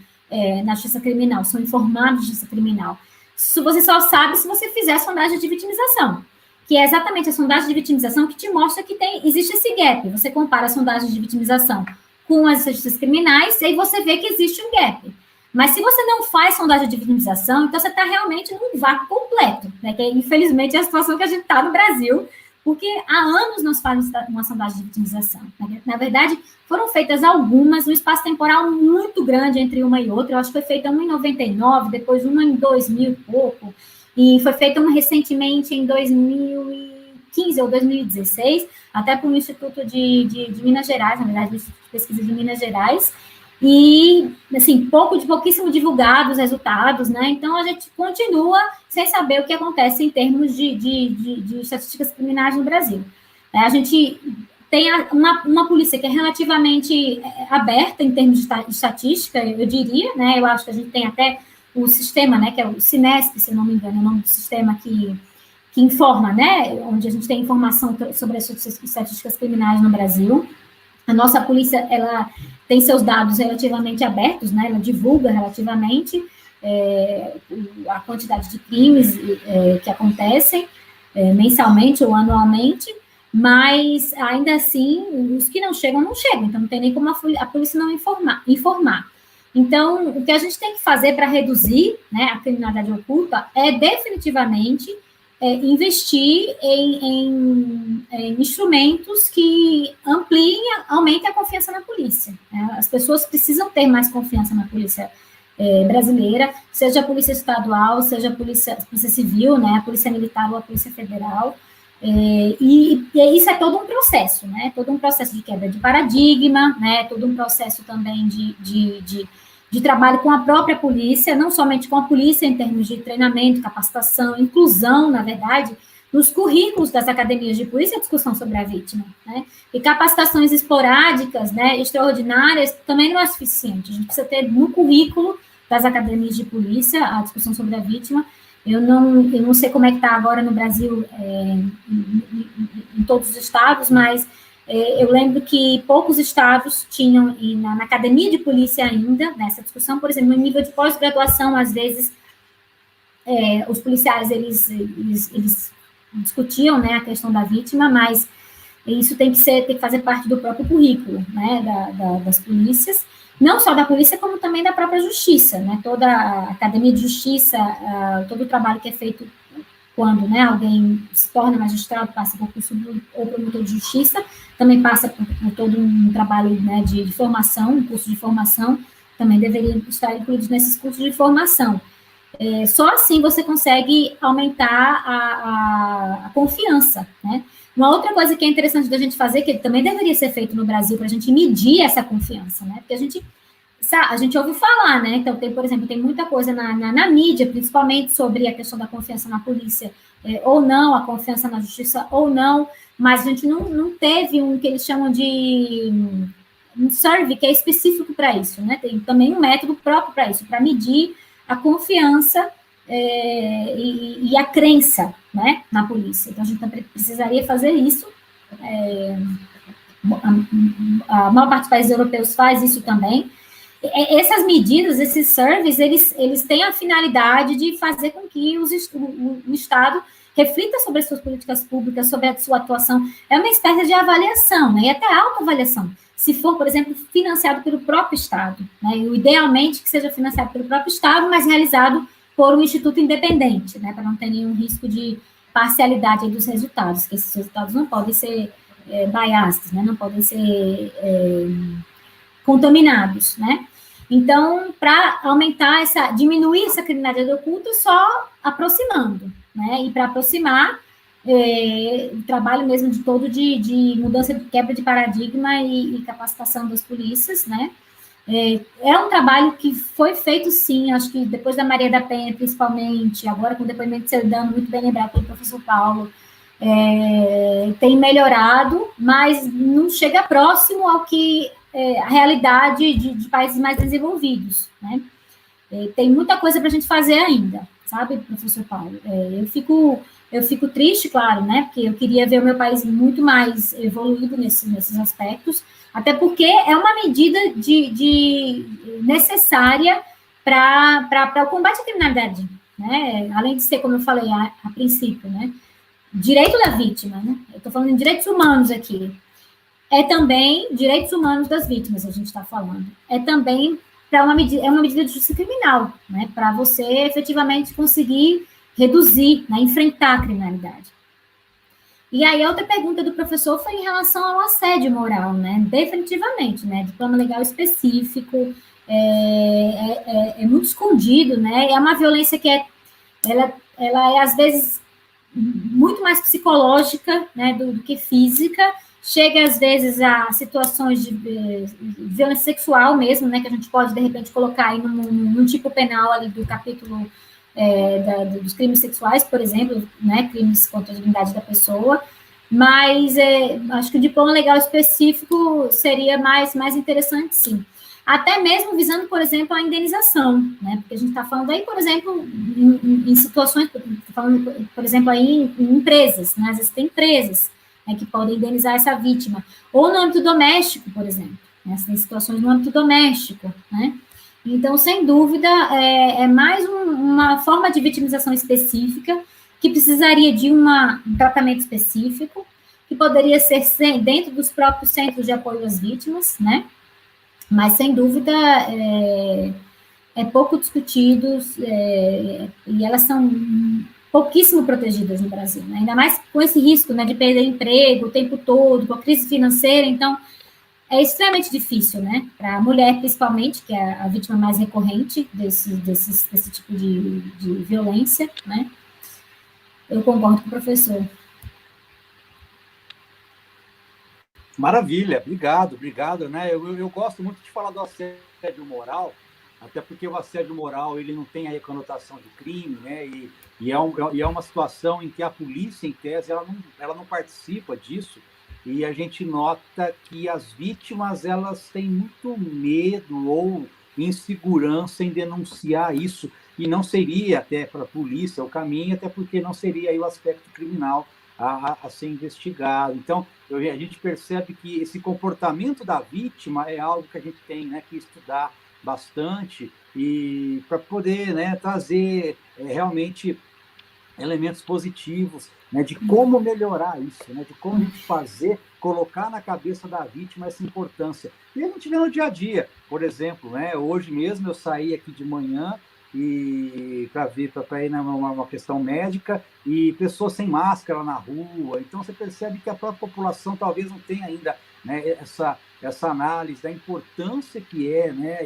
na justiça criminal, são informados de justiça criminal? Isso você só sabe se você fizer a sondagem de vitimização, que é exatamente a sondagem de vitimização que te mostra que existe esse gap. Você compara a sondagem de vitimização com as justiças criminais, e aí você vê que existe um gap. Mas se você não faz sondagem de vitimização, então você está realmente num vácuo completo, né? Que infelizmente é a situação que a gente está no Brasil, porque há anos não se faz uma sondagem de vitimização. Na verdade, foram feitas algumas, um espaço temporal muito grande entre uma e outra. Eu acho que foi feita uma em 99, depois uma em 2000 e pouco, e foi feita uma recentemente em 2015 ou 2016, até por um Instituto de Minas Gerais, na verdade, o Instituto de Pesquisa de Minas Gerais, e, assim, pouquíssimo divulgados os resultados, né? Então, a gente continua sem saber o que acontece em termos de estatísticas criminais no Brasil. A gente tem uma polícia que é relativamente aberta em termos de estatística, eu diria, né? Eu acho que a gente tem até o sistema, né, que é o Cinesp, se eu não me engano, é o nome do sistema que informa, né, onde a gente tem informação sobre as estatísticas criminais no Brasil. A nossa polícia, ela tem seus dados relativamente abertos, né? Ela divulga relativamente a quantidade de crimes que acontecem mensalmente ou anualmente, mas ainda assim, os que não chegam, então não tem nem como a polícia não informar. Então, o que a gente tem que fazer para reduzir, né, a criminalidade oculta é definitivamente investir em instrumentos que aumentem a confiança na polícia. Né? As pessoas precisam ter mais confiança na polícia brasileira, seja a polícia estadual, seja a polícia civil, né, a polícia militar ou a polícia federal. E isso é todo um processo, né? Todo um processo de quebra de paradigma, né? Todo um processo também de trabalho com a própria polícia, não somente com a polícia em termos de treinamento, capacitação, inclusão, na verdade, nos currículos das academias de polícia, a discussão sobre a vítima, né? E capacitações esporádicas, né, extraordinárias, também não é suficiente. A gente precisa ter no currículo das academias de polícia a discussão sobre a vítima. Eu não sei como é que está agora no Brasil, em todos os estados, mas eu lembro que poucos estados tinham, na academia de polícia ainda, nessa discussão, por exemplo, no nível de pós-graduação, às vezes, os policiais, eles discutiam, né, a questão da vítima, mas isso tem que fazer parte do próprio currículo, né, das polícias, não só da polícia, como também da própria justiça, né, toda a academia de justiça, todo o trabalho que é feito quando, né, alguém se torna magistrado, passa por curso ou promotor de justiça, também passa por todo um trabalho, né, de formação, um curso de formação, também deveria estar incluído nesses cursos de formação. Só assim você consegue aumentar a confiança, né? Uma outra coisa que é interessante da gente fazer, que também deveria ser feito no Brasil, para a gente medir essa confiança, né? Porque a gente ouve falar, né? Então, por exemplo, tem muita coisa na mídia, principalmente sobre a questão da confiança na polícia, ou não, a confiança na justiça, ou não, mas a gente não teve um que eles chamam de um survey que é específico para isso, né? Tem também um método próprio para isso, para medir a confiança e a crença, né, na polícia. Então, a gente precisaria fazer isso. A maior parte dos países europeus faz isso também. Essas medidas, esses surveys, eles têm a finalidade de fazer com que o Estado reflita sobre as suas políticas públicas, sobre a sua atuação. É uma espécie de avaliação, né, e até autoavaliação. Se for, por exemplo, financiado pelo próprio Estado, né, e idealmente que seja financiado pelo próprio Estado, mas realizado por um instituto independente, né, para não ter nenhum risco de parcialidade dos resultados, que esses resultados não podem ser biased, né, não podem ser contaminados, né. Então, para diminuir essa criminalidade oculta, só aproximando, né, e para aproximar, o trabalho mesmo de mudança, de quebra de paradigma e capacitação das polícias, né, é um trabalho que foi feito, sim, acho que depois da Maria da Penha, principalmente, agora com o depoimento de Serdano, muito bem lembrado pelo professor Paulo, tem melhorado, mas não chega próximo ao que a realidade de países mais desenvolvidos, né? Tem muita coisa para a gente fazer ainda, sabe, professor Paulo? Eu fico triste, claro, né, porque eu queria ver o meu país muito mais evoluído nesses aspectos, até porque é uma medida necessária para o combate à criminalidade, né, além de ser, como eu falei a princípio, né, direito da vítima, né, eu estou falando de direitos humanos aqui, é também direitos humanos das vítimas, a gente está falando, é também para uma medida de justiça criminal, né? Para você efetivamente conseguir reduzir, né? Enfrentar a criminalidade. E aí, a outra pergunta do professor foi em relação ao assédio moral, né? Definitivamente, né? Diploma legal específico, é muito escondido, né? É uma violência que ela é, às vezes, muito mais psicológica, né, do que física, chega, às vezes, a situações de violência sexual mesmo, né, que a gente pode, de repente, colocar aí num tipo penal ali do capítulo dos crimes sexuais, por exemplo, né, crimes contra a dignidade da pessoa, mas acho que o diploma legal específico seria mais interessante, sim. Até mesmo visando, por exemplo, a indenização, né? Porque a gente está falando aí, por exemplo, em situações, falando, por exemplo, aí em empresas, né? Às vezes tem empresas, né, que podem indenizar essa vítima, ou no âmbito doméstico, por exemplo, né? Tem situações no âmbito doméstico, né? Então, sem dúvida, é mais uma forma de vitimização específica, que precisaria de um tratamento específico, que poderia ser dentro dos próprios centros de apoio às vítimas, né? Mas, sem dúvida, é pouco discutidos, e elas são pouquíssimo protegidas no Brasil, né? Ainda mais com esse risco, né, de perder emprego o tempo todo, com a crise financeira. Então, é extremamente difícil, né, para a mulher, principalmente, que é a vítima mais recorrente desse tipo de violência, né? Eu concordo com o professor. Maravilha, obrigado, né? Eu gosto muito de falar do assédio moral, até porque o assédio moral, ele não tem aí a conotação de crime, né? E é uma situação em que a polícia, em tese, ela não participa disso, e a gente nota que as vítimas, elas têm muito medo ou insegurança em denunciar isso, e não seria até para a polícia o caminho, até porque não seria aí o aspecto criminal a ser investigado. Então, a gente percebe que esse comportamento da vítima é algo que a gente tem, né, que estudar bastante, e para poder, né, trazer realmente elementos positivos, né, de como melhorar isso, né, de como a gente colocar na cabeça da vítima essa importância. E a gente vê no dia a dia, por exemplo, né, hoje mesmo eu saí aqui de manhã e para ir numa questão médica, e pessoas sem máscara na rua. Então você percebe que a própria população talvez não tenha ainda, né, essa análise da importância que é, né,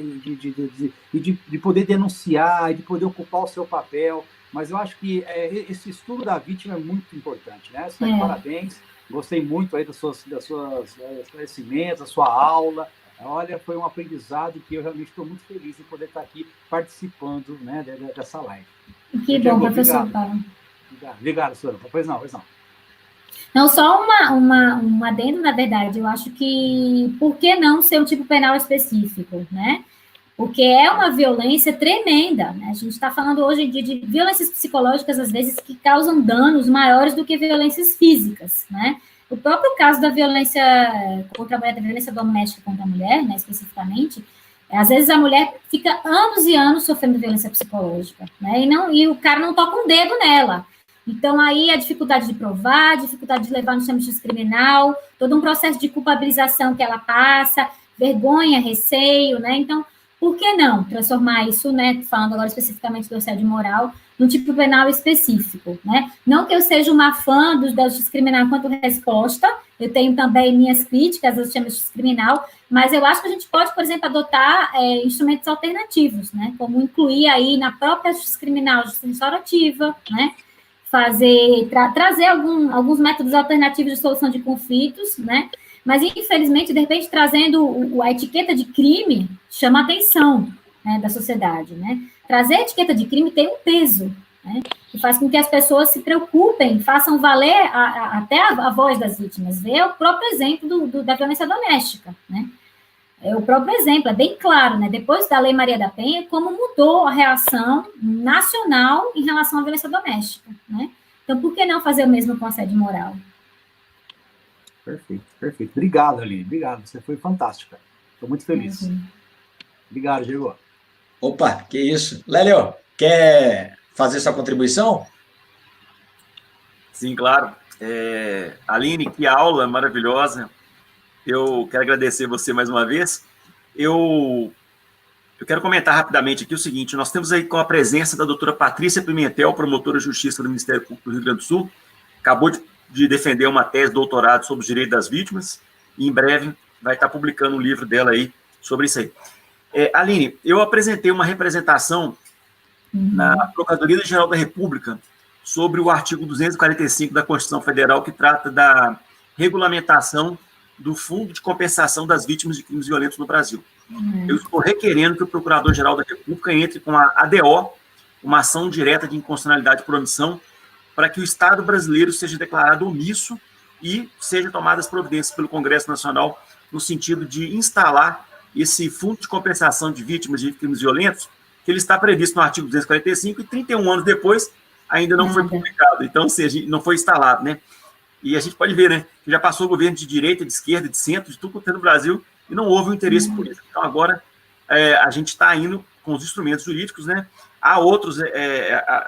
de poder denunciar e de poder ocupar o seu papel. Mas eu acho que esse estudo da vítima é muito importante, né? Você está de parabéns, gostei muito aí dos seus esclarecimentos, da sua aula. Olha, foi um aprendizado que eu realmente estou muito feliz em poder estar aqui participando, né, dessa live. Que bom, professor Paulo. Obrigado, senhora. Pois não. Não, só um adendo, na verdade. Eu acho que, por que não ser um tipo penal específico, né? Porque é uma violência tremenda, né? A gente está falando hoje de violências psicológicas, às vezes, que causam danos maiores do que violências físicas, né? O próprio caso da violência contra a mulher, da violência doméstica contra a mulher, né, especificamente, às vezes a mulher fica anos e anos sofrendo violência psicológica, né? E o cara não toca um dedo nela. Então, aí, a dificuldade de provar, a dificuldade de levar no sistema de justiça criminal, todo um processo de culpabilização que ela passa, vergonha, receio, né? Então, por que não transformar isso, né, falando agora especificamente do assédio moral, num tipo penal específico, né? Não que eu seja uma fã da justiça criminal enquanto resposta, eu tenho também minhas críticas ao sistema de justiça criminal, mas eu acho que a gente pode, por exemplo, adotar instrumentos alternativos, né? Como incluir aí na própria justiça criminal, justiça restaurativa, né? Trazer alguns métodos alternativos de solução de conflitos, né? Mas, infelizmente, de repente, trazendo a etiqueta de crime chama a atenção, né, da sociedade, né? Trazer a etiqueta de crime tem um peso, né, que faz com que as pessoas se preocupem, façam valer até a voz das vítimas. Vê o próprio exemplo da violência doméstica, né? É o próprio exemplo, é bem claro, né? Depois da Lei Maria da Penha, como mudou a reação nacional em relação à violência doméstica, né? Então, por que não fazer o mesmo com assédio moral? Perfeito. Obrigado, Aline. Obrigado. Você foi fantástica. Estou muito feliz. Obrigado, Diego. Opa, que isso. Lélio, quer fazer sua contribuição? Sim, claro. Aline, que aula maravilhosa. Eu quero agradecer você mais uma vez. Eu Eu quero comentar rapidamente aqui o seguinte, nós temos aí com a presença da doutora Patrícia Pimentel, promotora de justiça do Ministério Público do Rio Grande do Sul, acabou de defender uma tese de doutorado sobre os direitos das vítimas, e em breve vai estar publicando um livro dela aí sobre isso aí. Aline, eu apresentei uma representação na Procuradoria-Geral da República sobre o artigo 245 da Constituição Federal, que trata da regulamentação do Fundo de Compensação das Vítimas de Crimes Violentos no Brasil. Eu estou requerendo que o Procurador-Geral da República entre com a ADO, uma ação direta de inconstitucionalidade por omissão, para que o Estado brasileiro seja declarado omisso e sejam tomadas providências pelo Congresso Nacional no sentido de instalar esse Fundo de Compensação de Vítimas de Crimes Violentos, que ele está previsto no artigo 245 e 31 anos depois ainda não foi publicado. Então, ou seja, não foi instalado, né? E a gente pode ver, né, que já passou o governo de direita, de esquerda, de centro, de tudo quanto é no Brasil, e não houve um interesse político. Então, agora, a gente está indo com os instrumentos jurídicos, né? Há outros,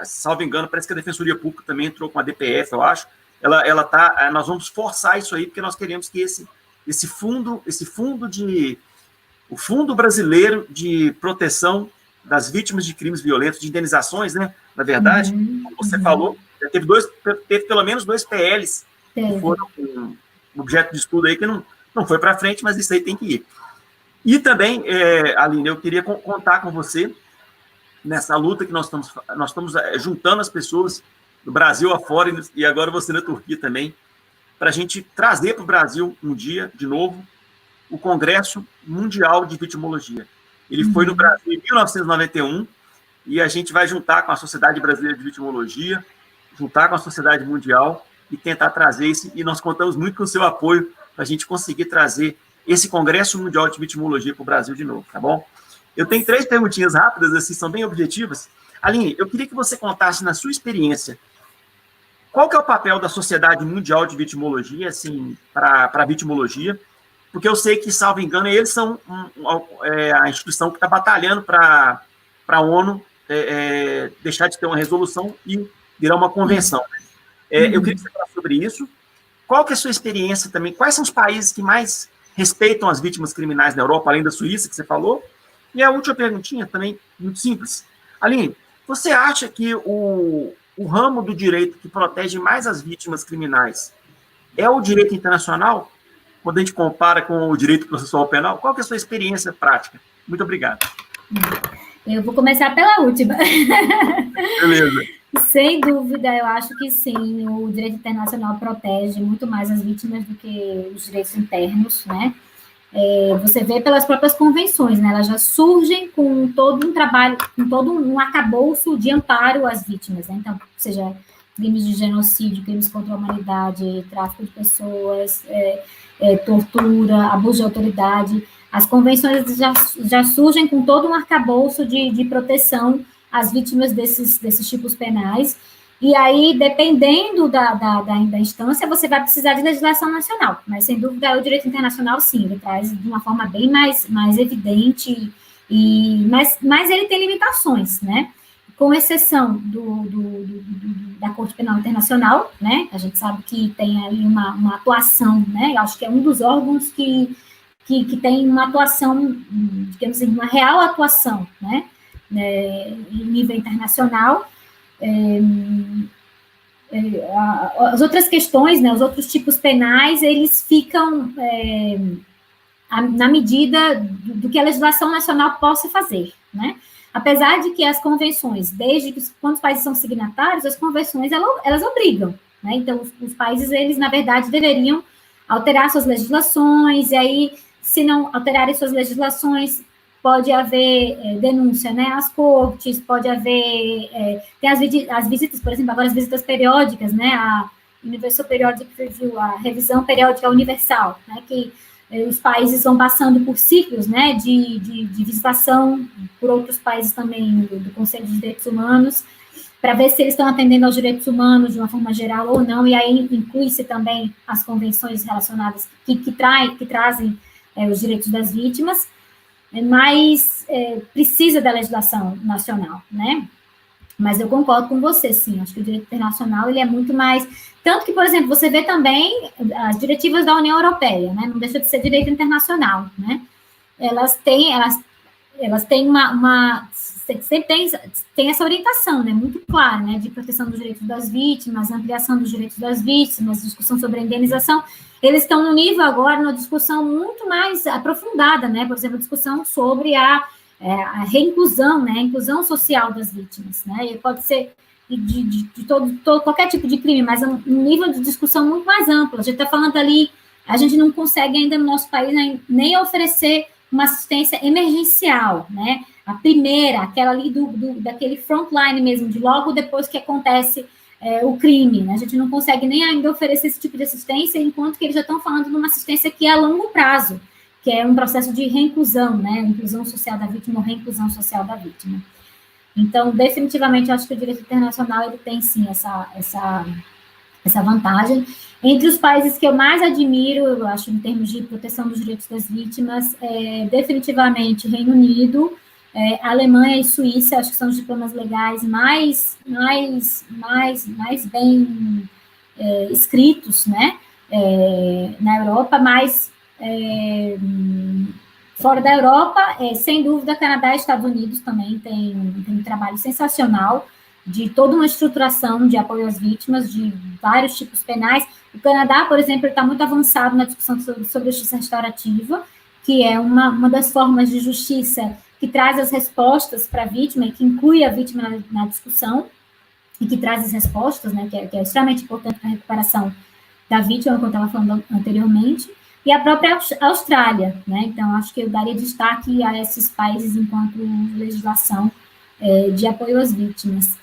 salvo engano, parece que a Defensoria Pública também entrou com a DPF, eu acho. Nós vamos forçar isso aí, porque nós queremos que o Fundo Brasileiro de Proteção das Vítimas de Crimes Violentos, de indenizações, né? Na verdade, como você falou, já teve pelo menos 2 PLs que foram um objeto de estudo aí que não foi para frente, mas isso aí tem que ir. E também, Aline, eu queria contar com você nessa luta que nós estamos juntando as pessoas do Brasil afora e agora você na Turquia também, para a gente trazer para o Brasil um dia, de novo, o Congresso Mundial de Vitimologia. Ele foi no Brasil em 1991 e a gente vai juntar com a Sociedade Brasileira de Vitimologia, juntar com a Sociedade Mundial e tentar trazer isso. E nós contamos muito com o seu apoio para a gente conseguir trazer esse Congresso Mundial de Vitimologia para o Brasil de novo, tá bom? Eu tenho 3 perguntinhas rápidas, assim, são bem objetivas. Aline, eu queria que você contasse, na sua experiência, qual que é o papel da Sociedade Mundial de Vitimologia, assim, para a vitimologia? Porque eu sei que, salvo engano, eles são a instituição que está batalhando para a ONU deixar de ter uma resolução e virar uma convenção. Eu queria que você falasse sobre isso. Qual que é a sua experiência também? Quais são os países que mais respeitam as vítimas criminais na Europa, além da Suíça, que você falou? E a última perguntinha também, muito simples. Aline, você acha que o ramo do direito que protege mais as vítimas criminais é o direito internacional? Quando a gente compara com o direito processual penal, qual que é a sua experiência prática? Muito obrigado. Eu vou começar pela última. Beleza. Sem dúvida, eu acho que sim, o direito internacional protege muito mais as vítimas do que os direitos internos, né? Você vê pelas próprias convenções, né? Elas já surgem com todo um trabalho, com todo um arcabouço de amparo às vítimas, né? Então, seja crimes de genocídio, crimes contra a humanidade, tráfico de pessoas, tortura, abuso de autoridade. As convenções já surgem com todo um arcabouço de proteção às vítimas desses tipos penais, e aí, dependendo da instância, você vai precisar de legislação nacional, mas, sem dúvida, o direito internacional, sim, ele traz de uma forma bem mais evidente, mas ele tem limitações, né? Com exceção da Corte Penal Internacional, né? A gente sabe que tem aí uma atuação, né? Eu acho que é um dos órgãos que tem uma atuação, digamos assim, uma real atuação, né? Em nível internacional. As outras questões, né, os outros tipos penais, eles ficam na medida do que a legislação nacional possa fazer, né? Apesar de que as convenções, desde que quando os países são signatários, as convenções, elas obrigam, né? Então, os países, eles, na verdade, deveriam alterar suas legislações, e aí, se não alterarem suas legislações, pode haver denúncia, né, às cortes, pode haver, tem as visitas, por exemplo, agora as visitas periódicas, né, a Universal Periodic Review, a revisão periódica universal, né, que os países vão passando por ciclos, né, de visitação por outros países também, do Conselho de Direitos Humanos, para ver se eles estão atendendo aos direitos humanos de uma forma geral ou não, e aí inclui-se também as convenções relacionadas que trazem os direitos das vítimas, mas precisa da legislação nacional, né? Mas eu concordo com você, sim, acho que o direito internacional, ele é muito mais... Tanto que, por exemplo, você vê também as diretivas da União Europeia, né? Não deixa de ser direito internacional, né? Elas elas têm sempre tem essa orientação, né, muito clara, né, de proteção dos direitos das vítimas, ampliação dos direitos das vítimas, discussão sobre a indenização. Eles estão no nível agora, numa discussão muito mais aprofundada, né, por exemplo, a discussão sobre a reinclusão, né, a inclusão social das vítimas, né, e pode ser de todo qualquer tipo de crime, mas um nível de discussão muito mais amplo. A gente está falando ali, a gente não consegue ainda no nosso país nem oferecer uma assistência emergencial, né, a primeira, aquela ali daquele frontline mesmo, de logo depois que acontece o crime, né? A gente não consegue nem ainda oferecer esse tipo de assistência, enquanto que eles já estão falando de uma assistência que é a longo prazo, que é um processo de reinclusão, né? Inclusão social da vítima ou reinclusão social da vítima. Então, definitivamente, eu acho que o direito internacional ele tem, sim, essa vantagem. Entre os países que eu mais admiro, eu acho, em termos de proteção dos direitos das vítimas, definitivamente Reino Unido, Alemanha e Suíça, acho que são os diplomas legais mais bem escritos, né, na Europa, mas fora da Europa, sem dúvida, Canadá e Estados Unidos também tem um trabalho sensacional de toda uma estruturação de apoio às vítimas, de vários tipos penais. O Canadá, por exemplo, está muito avançado na discussão sobre justiça restaurativa, que é uma das formas de justiça que traz as respostas para a vítima e que inclui a vítima na discussão e que traz as respostas, né, que é extremamente importante para a recuperação da vítima, como eu estava falando anteriormente, e a própria Austrália, né, então acho que eu daria destaque a esses países enquanto legislação de apoio às vítimas.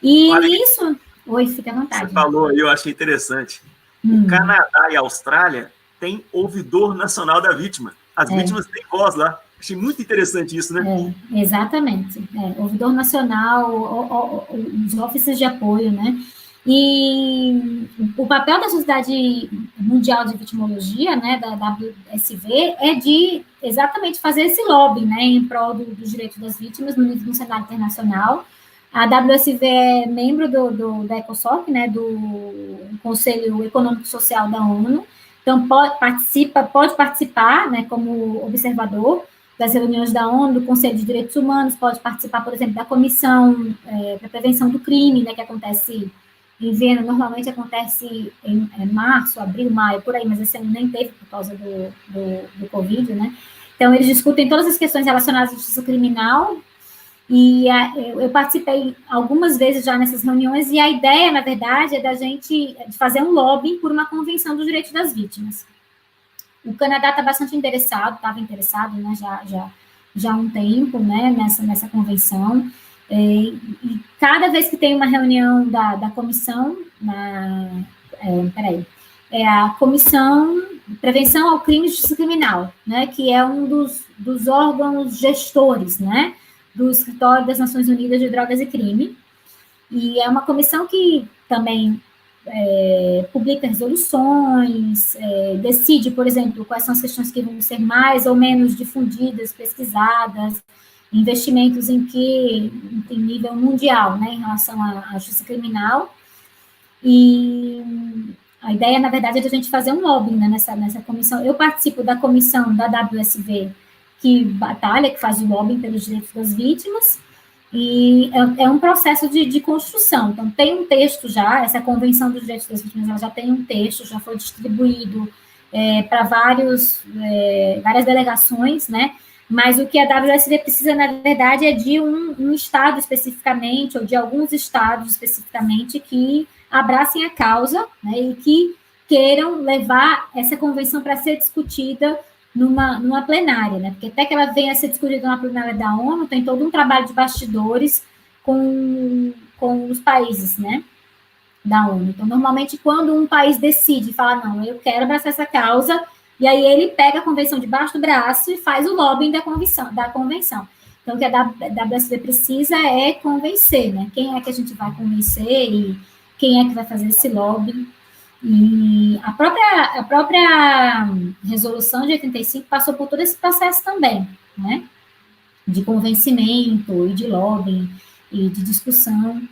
E isso... Oi, fica à vontade. Você falou aí, eu achei interessante. O Canadá e a Austrália têm ouvidor nacional da vítima. As vítimas têm voz lá. Achei muito interessante isso, né? Exatamente. Ouvidor nacional, os ofícios de apoio, né? E o papel da Sociedade Mundial de Vitimologia, né, da WSV, é de exatamente fazer esse lobby, né, em prol dos direitos das vítimas no cenário internacional. A WSV é membro da ECOSOC, né, do Conselho Econômico e Social da ONU, então pode participar, né, como observador das reuniões da ONU, do Conselho de Direitos Humanos, pode participar, por exemplo, da Comissão para Prevenção do Crime, né, que acontece em Viena, normalmente acontece em março, abril, maio, por aí, mas esse ano nem teve por causa do Covid, né? Então, eles discutem todas as questões relacionadas à justiça criminal, e eu participei algumas vezes já nessas reuniões, e a ideia, na verdade, é de fazer um lobby por uma convenção dos direitos das vítimas. O Canadá está bastante estava interessado, né, já há um tempo, né, nessa convenção, e cada vez que tem uma reunião da comissão, a Comissão de Prevenção ao Crime e Justiça Criminal, né, que é um dos órgãos gestores, né, do Escritório das Nações Unidas de Drogas e Crime, e é uma comissão que também publica resoluções, decide, por exemplo, quais são as questões que vão ser mais ou menos difundidas, pesquisadas, investimentos em nível mundial, né, em relação à justiça criminal, e a ideia, na verdade, é de a gente fazer um lobbying, né, nessa comissão. Eu participo da comissão da WSV, que batalha, que faz o lobbying pelos direitos das vítimas, e é um processo de construção. Então, tem um texto já, essa Convenção dos Direitos das Vítimas, ela já tem um texto, já foi distribuído para várias delegações, né, mas o que a WSV precisa, na verdade, é de um estado especificamente, ou de alguns estados especificamente, que abracem a causa, né, e que queiram levar essa convenção para ser discutida numa plenária, né, porque até que ela venha a ser discutida numa plenária da ONU, tem todo um trabalho de bastidores com os países, né, da ONU. Então, normalmente, quando um país decide falar, não, eu quero abraçar essa causa, e aí ele pega a convenção debaixo do braço e faz o lobbying da convenção. Então, o que a WSV precisa é convencer, né? Quem é que a gente vai convencer e quem é que vai fazer esse lobbying. E a própria resolução de 85 passou por todo esse processo também, né? De convencimento e de lobbying e de discussão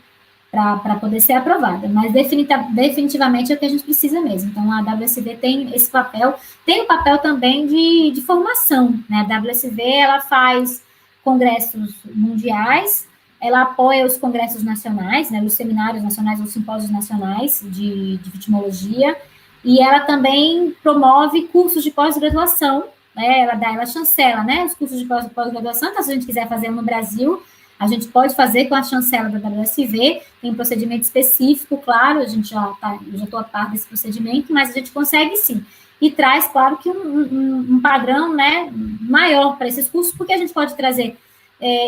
para poder ser aprovada, mas definitivamente é o que a gente precisa mesmo. Então, a WSV tem esse papel, tem o papel também de formação, né? A WSV, ela faz congressos mundiais, ela apoia os congressos nacionais, né, os seminários nacionais, os simpósios nacionais de vitimologia, e ela também promove cursos de pós-graduação, né, ela chancela, né, os cursos de pós-graduação. Então, se a gente quiser fazer no Brasil, a gente pode fazer com a chancela da WSV, tem um procedimento específico, claro, eu já estou a par desse procedimento, mas a gente consegue sim. E traz, claro, que um padrão, né, maior para esses cursos, porque a gente pode trazer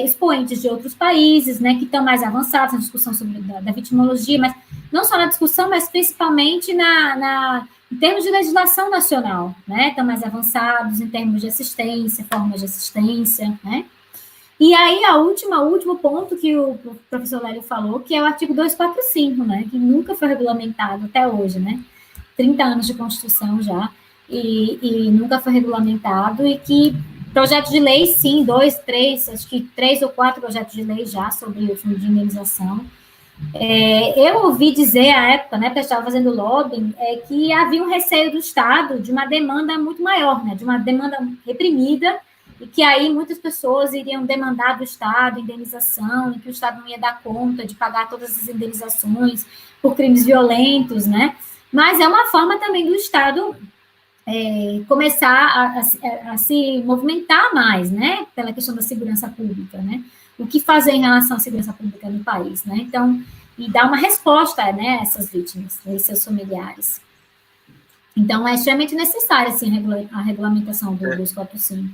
expoentes de outros países, né, que estão mais avançados na discussão sobre da vitimologia, mas não só na discussão, mas principalmente em termos de legislação nacional, né, estão mais avançados em termos de assistência, formas de assistência, né. E aí, o último ponto que o professor Lélio falou, que é o artigo 245, né, que nunca foi regulamentado até hoje, né, 30 anos de Constituição já, e nunca foi regulamentado, e que projetos de lei, sim, 3 ou 4 projetos de lei já sobre o fundo de indenização. Eu ouvi dizer à época, né, porque eu estava fazendo lobbying, que havia um receio do Estado de uma demanda muito maior, né, de uma demanda reprimida, e que aí muitas pessoas iriam demandar do Estado indenização, e que o Estado não ia dar conta de pagar todas as indenizações por crimes violentos, né? Mas é uma forma também do Estado começar a se movimentar mais, né? Pela questão da segurança pública, né? O que fazer em relação à segurança pública no país, né? Então, e dar uma resposta, né, a essas vítimas, a seus familiares. Então, é extremamente necessária, assim, a regulamentação do 245.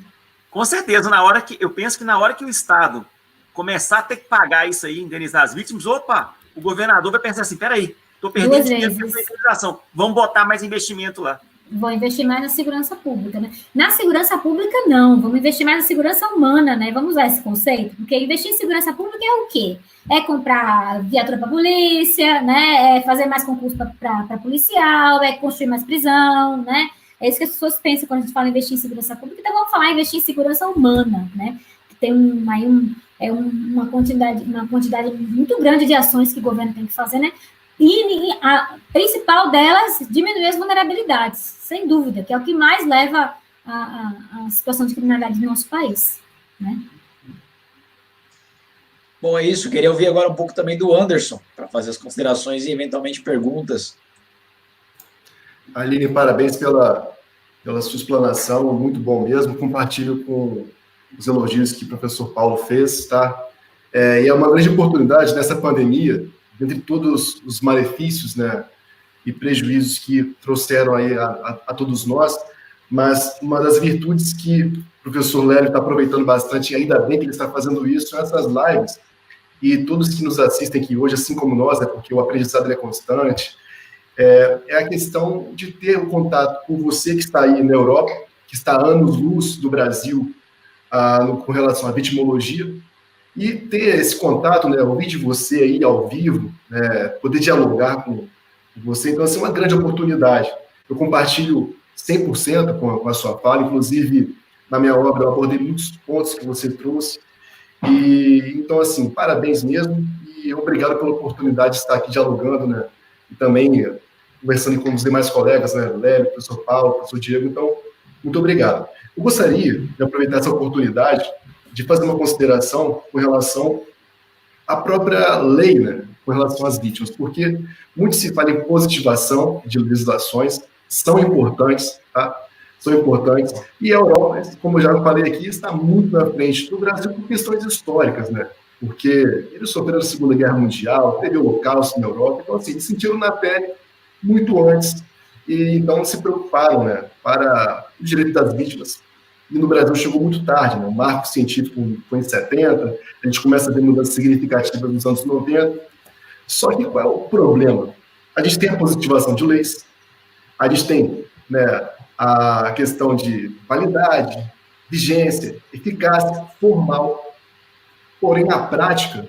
Com certeza, eu penso que na hora que o Estado começar a ter que pagar isso aí, indenizar as vítimas, o governador vai pensar assim, peraí, estou perdendo dinheiro com a indenização, vamos botar mais investimento lá. Vou investir mais na segurança pública, né? Na segurança pública, não, vamos investir mais na segurança humana, né? Vamos usar esse conceito, porque investir em segurança pública é o quê? É comprar viatura para a polícia, né? É fazer mais concurso para policial, é construir mais prisão, né? É isso que as pessoas pensam quando a gente fala em investir em segurança pública. Então, vamos falar em investir em segurança humana, né? Que tem uma quantidade muito grande de ações que o governo tem que fazer, né? E a principal delas, diminuir as vulnerabilidades, sem dúvida, que é o que mais leva à situação de criminalidade no nosso país, né? Bom, é isso. Queria ouvir agora um pouco também do Anderson, para fazer as considerações e, eventualmente, perguntas. Aline, parabéns pela sua explanação, muito bom mesmo. Compartilho com os elogios que o professor Paulo fez, tá? E é uma grande oportunidade nessa pandemia, dentre todos os malefícios, né, e prejuízos que trouxeram aí a todos nós, mas uma das virtudes que o professor Lélio está aproveitando bastante, e ainda bem que ele está fazendo isso, são essas lives, e todos que nos assistem aqui hoje, assim como nós, porque o aprendizado é constante, é a questão de ter um contato com você que está aí na Europa, que está a anos-luz do Brasil com relação à vitimologia, e ter esse contato, né, ouvir de você aí ao vivo, né, poder dialogar com você. Então, assim, é uma grande oportunidade. Eu compartilho 100% com a sua fala, inclusive, na minha obra, eu abordei muitos pontos que você trouxe. Então, assim, parabéns mesmo e obrigado pela oportunidade de estar aqui dialogando, né, e também conversando com os demais colegas, né, Lélio, professor Paulo, professor Diego. Então, muito obrigado. Eu gostaria de aproveitar essa oportunidade de fazer uma consideração com relação à própria lei, né, com relação às vítimas, porque muito se fala em positivação de legislações, são importantes, tá? São importantes, e a Europa, como eu já falei aqui, está muito na frente do Brasil por questões históricas, né, porque eles sofreram a Segunda Guerra Mundial, teve o Holocausto na Europa, então, assim, eles sentiram na pele muito antes, e então se preocuparam, né, para o direito das vítimas. E no Brasil chegou muito tarde, né? O marco científico foi em 70, a gente começa a ver mudanças significativas nos anos 90. Só que qual é o problema? A gente tem a positivação de leis, a gente tem, né, a questão de validade, vigência, eficácia formal, porém, na prática,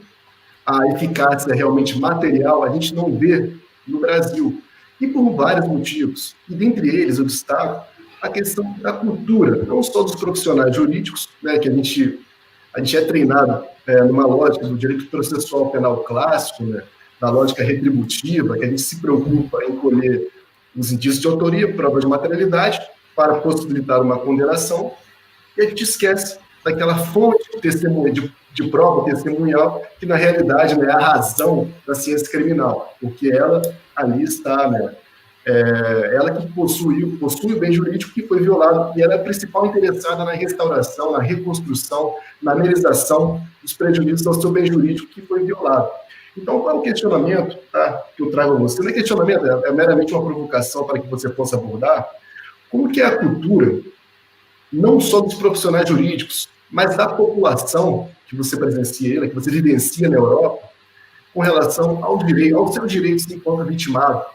a eficácia realmente material a gente não vê no Brasil, e por vários motivos, e dentre eles eu destaco a questão da cultura, não só dos profissionais jurídicos, né, que a gente é treinado numa lógica do direito processual penal clássico, né, da lógica retributiva, que a gente se preocupa em colher os indícios de autoria, provas de materialidade, para possibilitar uma condenação, e a gente esquece daquela fonte de testemunho, de prova testemunhal, que na realidade, né, é a razão da ciência criminal, porque ela ali está, né, ela que possui o bem jurídico que foi violado, e ela é a principal interessada na restauração, na reconstrução, na amenização dos prejuízos ao seu bem jurídico que foi violado. Então, qual é o questionamento, tá, que eu trago a você? Não é questionamento, é meramente uma provocação para que você possa abordar. Como que é a cultura, não só dos profissionais jurídicos, mas da população que você presencia, que você vivencia na Europa, com relação aos seus direitos enquanto vitimado?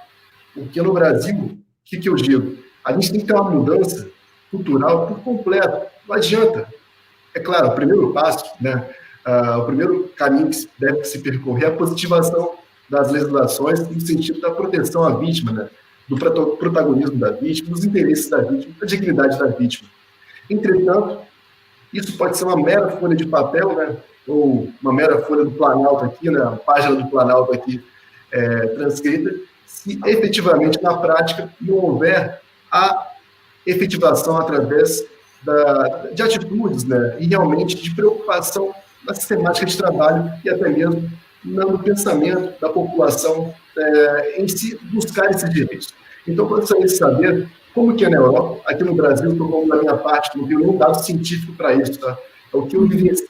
Porque no Brasil, o que eu digo? A gente tem que ter uma mudança cultural por completo. Não adianta. É claro, o primeiro passo, né, o primeiro caminho que deve se percorrer é a positivação das legislações no sentido da proteção à vítima, né, do protagonismo da vítima, dos interesses da vítima, da dignidade da vítima. Entretanto, isso pode ser uma mera folha de papel, né, ou uma mera folha do Planalto aqui, né, a página do Planalto aqui transcrita, se efetivamente, na prática, não houver a efetivação através de atitudes, né, e realmente de preocupação na sistemática de trabalho e até mesmo no pensamento da população em si buscar esses direitos. Então, eu gostaria de saber como que é na Europa. Aqui no Brasil, estou falando da minha parte, não tenho nenhum dado científico para isso, tá? É o que eu vivencio.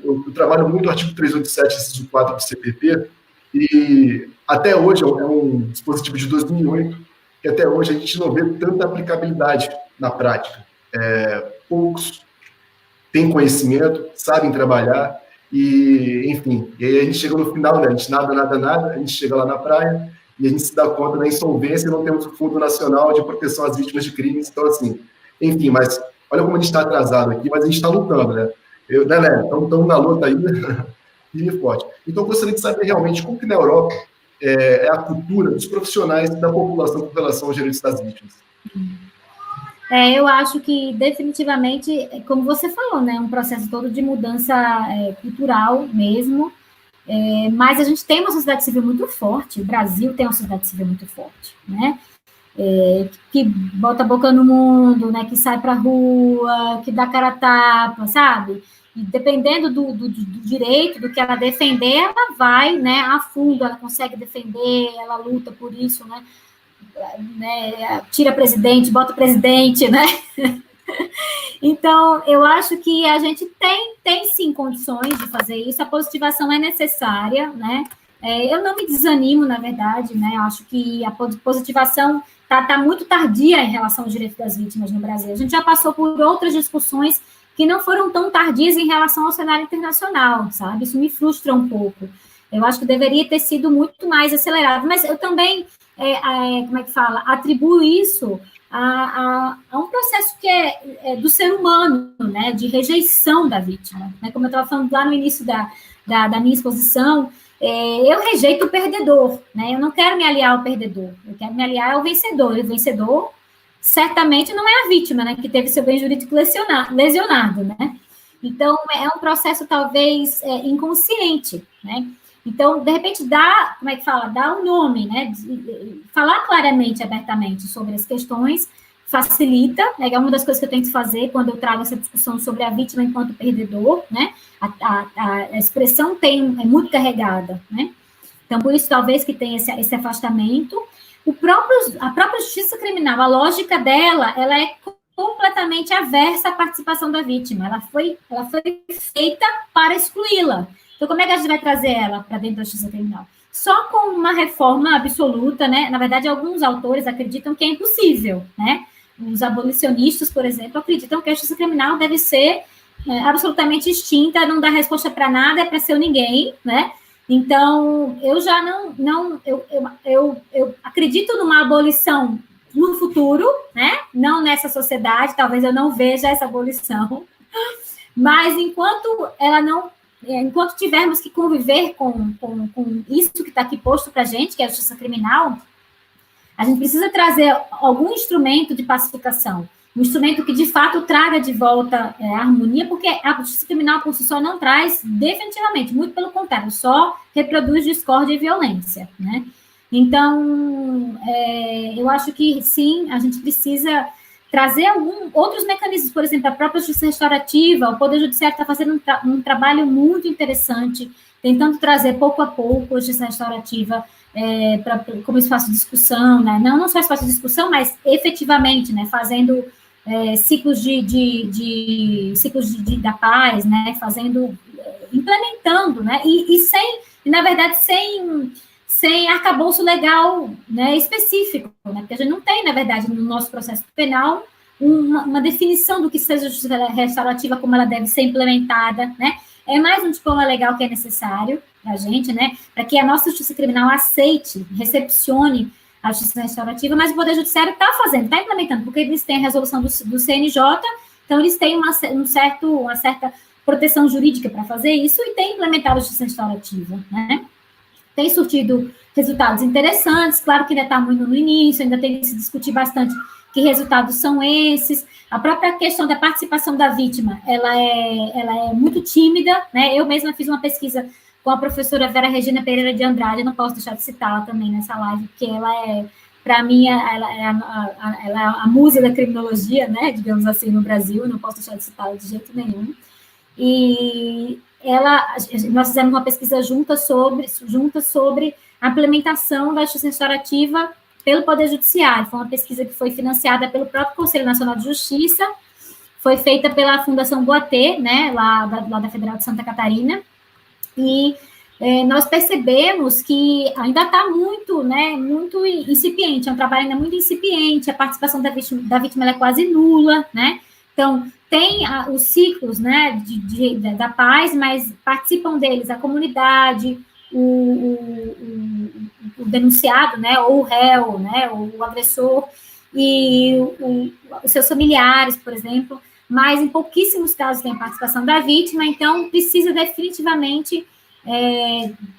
Eu trabalho muito o artigo 387, inciso 4 do CPP, e até hoje é um dispositivo de 2008, que até hoje a gente não vê tanta aplicabilidade na prática. Poucos têm conhecimento, sabem trabalhar, e, enfim, e aí a gente chega no final, né? A gente nada, a gente chega lá na praia e a gente se dá conta da insolvência e não temos o Fundo Nacional de Proteção às Vítimas de Crimes. Então, assim, enfim, mas olha como a gente está atrasado aqui, mas a gente está lutando, né? Né, Léo? Estamos na luta aí, firme e forte. Então, eu gostaria de saber realmente como que na Europa é a cultura dos profissionais da população com relação aos direitos das vítimas. Eu acho que, definitivamente, como você falou, né, um processo todo de mudança cultural mesmo, mas a gente tem uma sociedade civil muito forte, o Brasil tem uma sociedade civil muito forte, né, que bota a boca no mundo, né, que sai para a rua, que dá cara a tapa, sabe? E dependendo do direito, do que ela defender, ela vai, né, a fundo, ela consegue defender, ela luta por isso, né, tira presidente, bota presidente, né? Então, eu acho que a gente tem sim condições de fazer isso, a positivação é necessária, né? Eu não me desanimo, na verdade, né? Eu acho que a positivação tá muito tardia em relação aos direitos das vítimas no Brasil. A gente já passou por outras discussões que não foram tão tardias em relação ao cenário internacional, sabe? Isso me frustra um pouco. Eu acho que deveria ter sido muito mais acelerado, mas eu também, como é que fala, atribuo isso a um processo que é do ser humano, né, de rejeição da vítima. Né? Como eu estava falando lá no início da minha exposição, eu rejeito o perdedor, né? Eu não quero me aliar ao perdedor, eu quero me aliar ao vencedor, e o vencedor certamente não é a vítima, né, que teve seu bem jurídico lesionado, né? Então, é um processo talvez inconsciente, né? Então, de repente, dá um nome, né? Falar claramente, abertamente sobre as questões facilita, né? É uma das coisas que eu tento fazer quando eu trago essa discussão sobre a vítima enquanto perdedor, né? A expressão é muito carregada, né? Então, por isso, talvez que tenha esse afastamento. A própria justiça criminal, a lógica dela, ela é completamente aversa à participação da vítima. Ela foi feita para excluí-la. Então, como é que a gente vai trazer ela para dentro da justiça criminal? Só com uma reforma absoluta, né? Na verdade, alguns autores acreditam que é impossível, né? Os abolicionistas, por exemplo, acreditam que a justiça criminal deve ser absolutamente extinta, não dá resposta para nada, é para ser o ninguém, né? Então, eu já eu acredito numa abolição no futuro, né? Não nessa sociedade, talvez eu não veja essa abolição, mas enquanto tivermos que conviver com isso que está aqui posto para a gente, que é a justiça criminal, a gente precisa trazer algum instrumento de pacificação, um instrumento que, de fato, traga de volta a harmonia, porque a justiça criminal, por si só, não traz definitivamente, muito pelo contrário, só reproduz discórdia e violência, né? Então, eu acho que, sim, a gente precisa trazer outros mecanismos, por exemplo, a própria justiça restaurativa. O Poder Judiciário está fazendo um trabalho muito interessante, tentando trazer pouco a pouco a justiça restaurativa como espaço de discussão, né? Não só espaço de discussão, mas efetivamente, né, fazendo ciclos da paz, né, implementando, né, na verdade, sem arcabouço legal, né, específico, né, porque a gente não tem, na verdade, no nosso processo penal, uma definição do que seja justiça restaurativa, como ela deve ser implementada, né, é mais um diploma legal que é necessário para a gente, né, para que a nossa justiça criminal aceite, recepcione a justiça restaurativa, mas o Poder Judiciário está fazendo, está implementando, porque eles têm a resolução do CNJ, então eles têm uma certa proteção jurídica para fazer isso e tem implementado a justiça restaurativa, né? Tem surtido resultados interessantes, claro que ainda está muito no início, ainda tem que se discutir bastante que resultados são esses. A própria questão da participação da vítima, ela é muito tímida, né? Eu mesma fiz uma pesquisa com a professora Vera Regina Pereira de Andrade, eu não posso deixar de citá-la também nessa live, porque ela para mim, ela é a musa da criminologia, né, digamos assim, no Brasil, eu não posso deixar de citá-la de jeito nenhum. E nós fizemos uma pesquisa junta sobre a implementação da justiça restaurativa pelo Poder Judiciário. Foi uma pesquisa que foi financiada pelo próprio Conselho Nacional de Justiça, foi feita pela Fundação Boatê, né, lá da Federal de Santa Catarina, e nós percebemos que ainda está muito incipiente, é um trabalho ainda muito incipiente, a participação da vítima ela é quase nula, né? Então, tem os ciclos, né, da paz, mas participam deles a comunidade, o denunciado, né, ou o réu, né, o agressor, e os seus familiares, por exemplo, mas em pouquíssimos casos tem a participação da vítima, então precisa definitivamente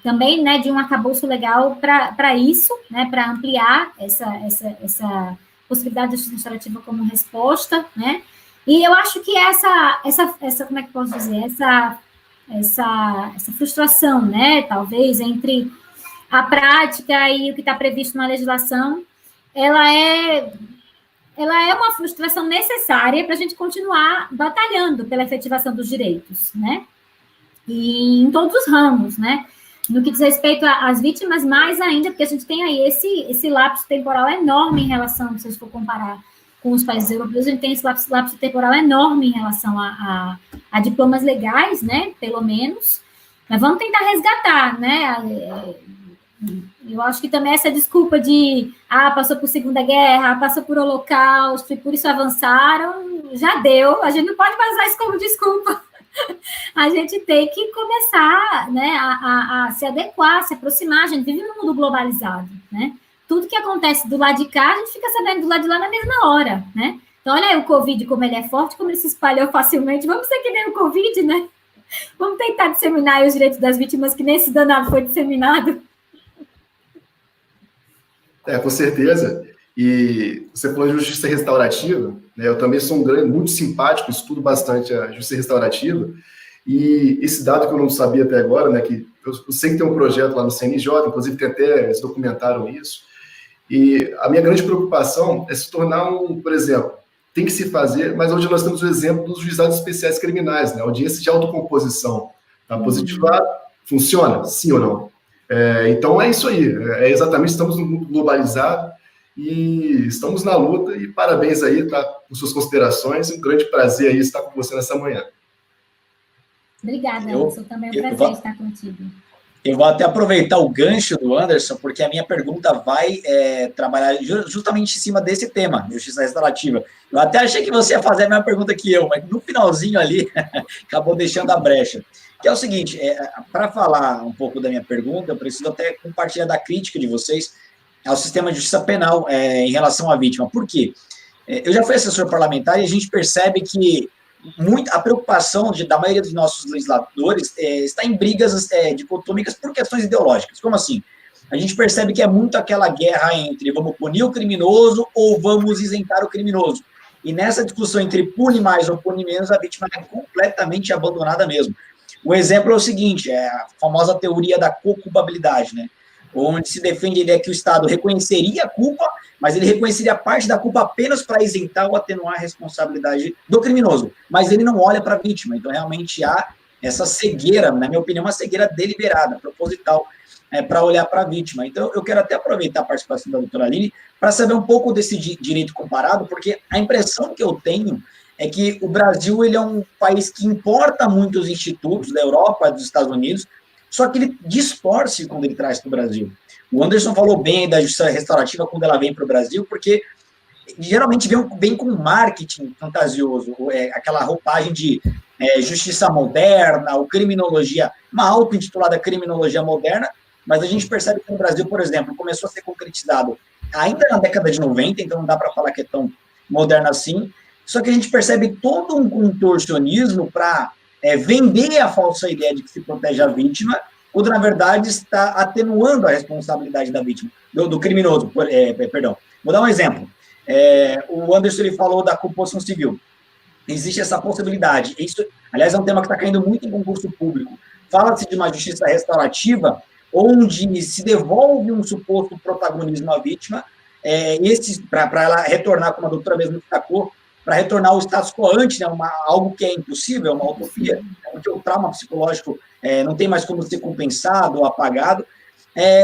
também, né, de um arcabouço legal para isso, né, para ampliar essa possibilidade de justiça restaurativa como resposta, né, e eu acho que essa como é que posso dizer, essa frustração, né, talvez, entre a prática e o que está previsto na legislação, ela é uma frustração necessária para a gente continuar batalhando pela efetivação dos direitos, né, e em todos os ramos, né, no que diz respeito às vítimas, mais ainda, porque a gente tem aí esse lapso temporal enorme em relação, se a gente for comparar com os países europeus, a gente tem esse lapso temporal enorme em relação a diplomas legais, né, pelo menos, mas vamos tentar resgatar, né, eu acho que também essa desculpa de, passou por Segunda Guerra, passou por Holocausto, e por isso avançaram, já deu, a gente não pode usar isso como desculpa, a gente tem que começar, né, a se adequar, se aproximar, a gente vive num mundo globalizado, né, tudo que acontece do lado de cá, a gente fica sabendo do lado de lá na mesma hora, né? Então, olha aí o Covid, como ele é forte, como ele se espalhou facilmente. Vamos ser que nem o Covid, né? Vamos tentar disseminar os direitos das vítimas, que nem esse danado foi disseminado. Com certeza. E você falou de justiça restaurativa, né? Eu também sou muito simpático, estudo bastante a justiça restaurativa. E esse dado que eu não sabia até agora, né? Que eu sei que tem um projeto lá no CNJ, inclusive tem até, eles documentaram isso. E a minha grande preocupação é se tornar por exemplo, tem que se fazer, mas hoje nós temos o exemplo dos juizados especiais criminais, né? Audiência de autocomposição. Está positivado? Funciona? Sim ou não? Então é isso aí. Exatamente, estamos num mundo globalizado e estamos na luta. E parabéns aí, tá? Por suas considerações. Um grande prazer aí estar com você nessa manhã. Obrigada, Anderson. Também é um prazer estar contigo. Eu vou até aproveitar o gancho do Anderson, porque a minha pergunta vai trabalhar justamente em cima desse tema, justiça restaurativa. Eu até achei que você ia fazer a mesma pergunta que eu, mas no finalzinho ali, acabou deixando a brecha. Que é o seguinte, para falar um pouco da minha pergunta, eu preciso até compartilhar da crítica de vocês ao sistema de justiça penal em relação à vítima. Por quê? Eu já fui assessor parlamentar e a gente percebe que a preocupação da maioria dos nossos legisladores está em brigas dicotômicas por questões ideológicas. Como assim? A gente percebe que é muito aquela guerra entre vamos punir o criminoso ou vamos isentar o criminoso. E nessa discussão entre pune mais ou pune menos, a vítima é completamente abandonada mesmo. O exemplo é o seguinte, a famosa teoria da co-culpabilidade, né? onde se defende a ideia que o Estado reconheceria a culpa, mas ele reconheceria parte da culpa apenas para isentar ou atenuar a responsabilidade do criminoso, mas ele não olha para a vítima. Então, realmente há essa cegueira, na minha opinião, uma cegueira deliberada, proposital, para olhar para a vítima. Então, eu quero até aproveitar a participação da doutora Aline para saber um pouco desse direito comparado, porque a impressão que eu tenho é que o Brasil ele é um país que importa muitos institutos da Europa, dos Estados Unidos, só que ele distorce quando ele traz para o Brasil. O Anderson falou bem da justiça restaurativa quando ela vem para o Brasil, porque geralmente vem com marketing fantasioso, aquela roupagem de justiça moderna, ou criminologia, uma auto-intitulada criminologia moderna, mas a gente percebe que no Brasil, por exemplo, começou a ser concretizado ainda na década de 90, então não dá para falar que é tão moderno assim, só que a gente percebe todo um contorcionismo para vender a falsa ideia de que se protege a vítima, quando, na verdade, está atenuando a responsabilidade da vítima, do criminoso, perdão. Vou dar um exemplo. O Anderson ele falou da composição civil. Existe essa possibilidade. Isso, aliás, é um tema que está caindo muito em concurso público. Fala-se de uma justiça restaurativa, onde se devolve um suposto protagonismo à vítima, para ela retornar, como a doutora mesmo destacou, para retornar ao status quo ante, né, algo que é impossível, uma utopia, porque o trauma psicológico não tem mais como ser compensado ou apagado.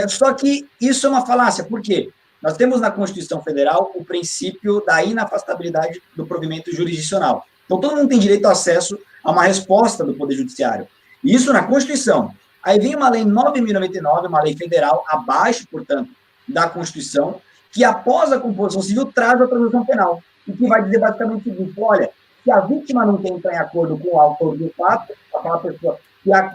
Só que isso é uma falácia, por quê? Nós temos na Constituição Federal o princípio da inafastabilidade do provimento jurisdicional. Então, todo mundo tem direito ao acesso a uma resposta do Poder Judiciário. Isso na Constituição. Aí vem uma lei 9.099, uma lei federal, abaixo, portanto, da Constituição, que após a composição civil traz a transação penal. E que vai dizer basicamente o seguinte: olha, se a vítima não tem entrar em acordo com o autor do fato, aquela pessoa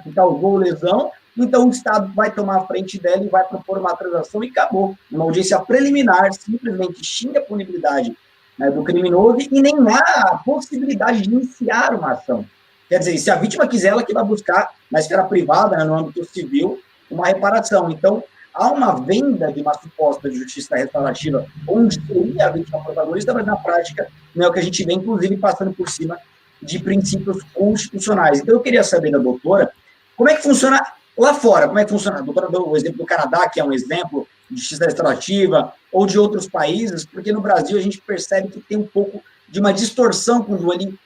que causou lesão, então o Estado vai tomar a frente dela e vai propor uma transação e acabou. Uma audiência preliminar simplesmente xinga a punibilidade, né, do criminoso e nem há a possibilidade de iniciar uma ação. Quer dizer, se a vítima quiser, ela que vai buscar na esfera privada, né, no âmbito civil, uma reparação. Então, há uma venda de uma suposta justiça restaurativa onde seria a vítima protagonista, mas na prática não é o que a gente vê, inclusive passando por cima de princípios constitucionais. Então, eu queria saber da doutora como é que funciona lá fora, como é que funciona. A doutora deu o exemplo do Canadá, que é um exemplo de justiça restaurativa, ou de outros países, porque no Brasil a gente percebe que tem um pouco de uma distorção quando ele,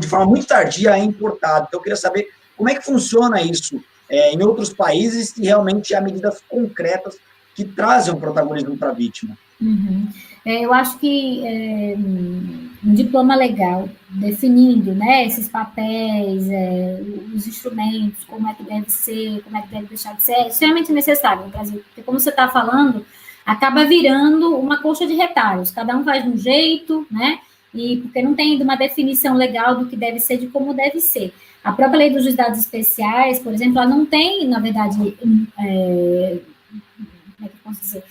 de forma muito tardia, é importado. Então, eu queria saber como é que funciona isso em outros países e realmente há medidas concretas que trazem um protagonismo para a vítima. Uhum. Eu acho que um diploma legal, definindo, né, esses papéis, os instrumentos, como é que deve ser, como é que deve deixar de ser, é extremamente necessário no Brasil, porque como você está falando, acaba virando uma colcha de retalhos, cada um faz de um jeito, né, e porque não tem ainda uma definição legal do que deve ser, de como deve ser. A própria lei dos dados especiais, por exemplo, ela não tem, na verdade, como é que eu posso dizer,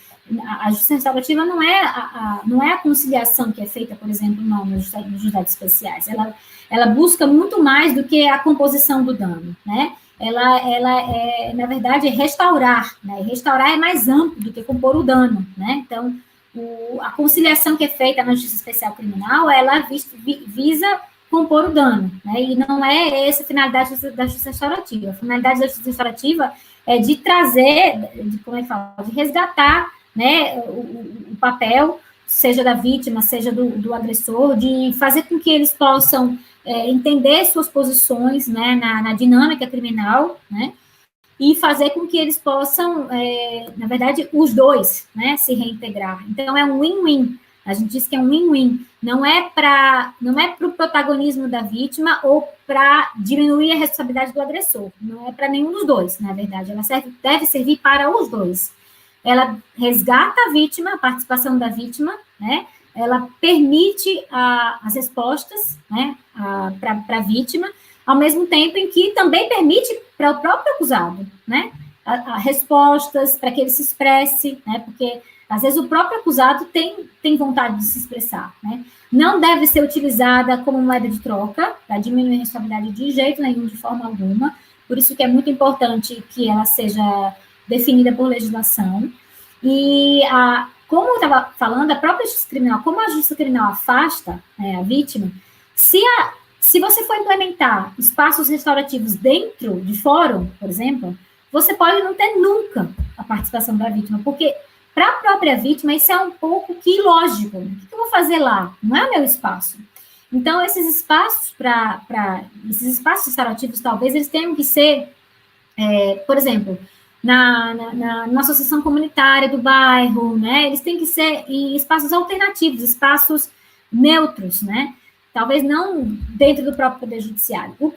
a justiça restaurativa não é a conciliação que é feita, por exemplo, nos dados especiais. Ela busca muito mais do que a composição do dano, né? Ela na verdade, restaurar, né? Restaurar é mais amplo do que compor o dano, né? Então, a conciliação que é feita na justiça especial criminal, ela visa compor o dano, né? E não é essa a finalidade da justiça restaurativa. A finalidade da justiça restaurativa é de trazer, de resgatar, né, o papel, seja da vítima, seja do agressor, de fazer com que eles possam entender suas posições, né, na dinâmica criminal, né, e fazer com que eles possam, na verdade, os dois, né, se reintegrar. Então, é um win-win. A gente diz que é um win-win. Não é para o protagonismo da vítima ou para diminuir a responsabilidade do agressor. Não é para nenhum dos dois, na verdade. Ela deve servir para os dois. Ela resgata a vítima, a participação da vítima, né? Ela permite as respostas, né, para a vítima, ao mesmo tempo em que também permite para o próprio acusado, né, respostas para que ele se expresse, né, porque às vezes o próprio acusado tem vontade de se expressar, né. Não deve ser utilizada como moeda de troca, para diminuir a responsabilidade de jeito nenhum, de forma alguma, por isso que é muito importante que ela seja definida por legislação. E, como eu estava falando, a própria justiça criminal, como a justiça criminal afasta, né, a vítima, se você for implementar espaços restaurativos dentro de fórum, por exemplo, você pode não ter nunca a participação situação da vítima, porque para a própria vítima isso é um pouco que ilógico. O que eu vou fazer lá? Não é o meu espaço. Então, esses espaços esses espaços restaurativos, talvez, eles tenham que ser, por exemplo, na associação comunitária do bairro, né? Eles têm que ser em espaços alternativos, espaços neutros, né? Talvez não dentro do próprio Poder Judiciário. O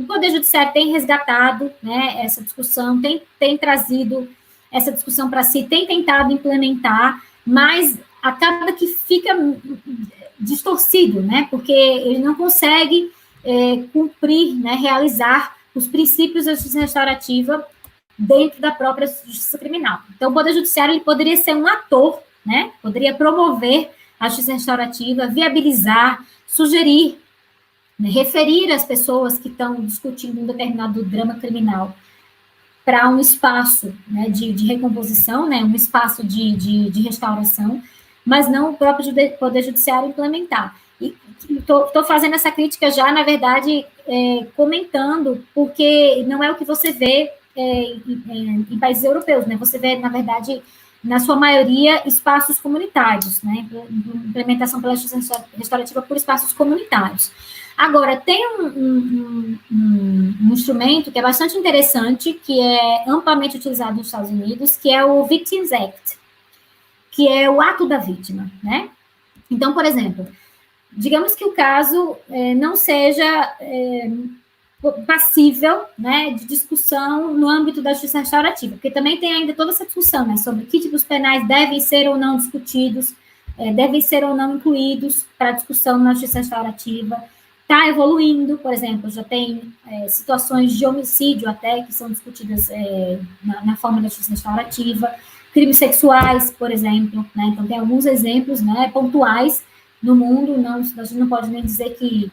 Poder Judiciário tem resgatado, né, essa discussão, tem trazido essa discussão para si, tem tentado implementar, mas acaba que fica distorcido, né? Porque ele não consegue cumprir, né, realizar os princípios da justiça restaurativa dentro da própria justiça criminal. Então, o Poder Judiciário ele poderia ser um ator, né? Poderia promover a justiça restaurativa, viabilizar, sugerir, né, referir as pessoas que estão discutindo um determinado drama criminal para um espaço, né, de recomposição, né, um espaço de restauração, mas não o próprio Poder Judiciário implementar. E estou fazendo essa crítica já, na verdade, comentando, porque não é o que você vê em países europeus, né? Você vê, na verdade, na sua maioria, espaços comunitários, né? Implementação pela justiça restaurativa por espaços comunitários. Agora, tem um instrumento que é bastante interessante, que é amplamente utilizado nos Estados Unidos, que é o Victims Act, que é o ato da vítima, né? Então, por exemplo, digamos que o caso não seja passível, né, de discussão no âmbito da justiça restaurativa, porque também tem ainda toda essa discussão, né, sobre que tipos penais devem ser ou não discutidos, devem ser ou não incluídos para discussão na justiça restaurativa. Está evoluindo, por exemplo, já tem situações de homicídio até que são discutidas na forma da justiça restaurativa, crimes sexuais, por exemplo, né, então tem alguns exemplos, né, pontuais no mundo, a gente não pode nem dizer que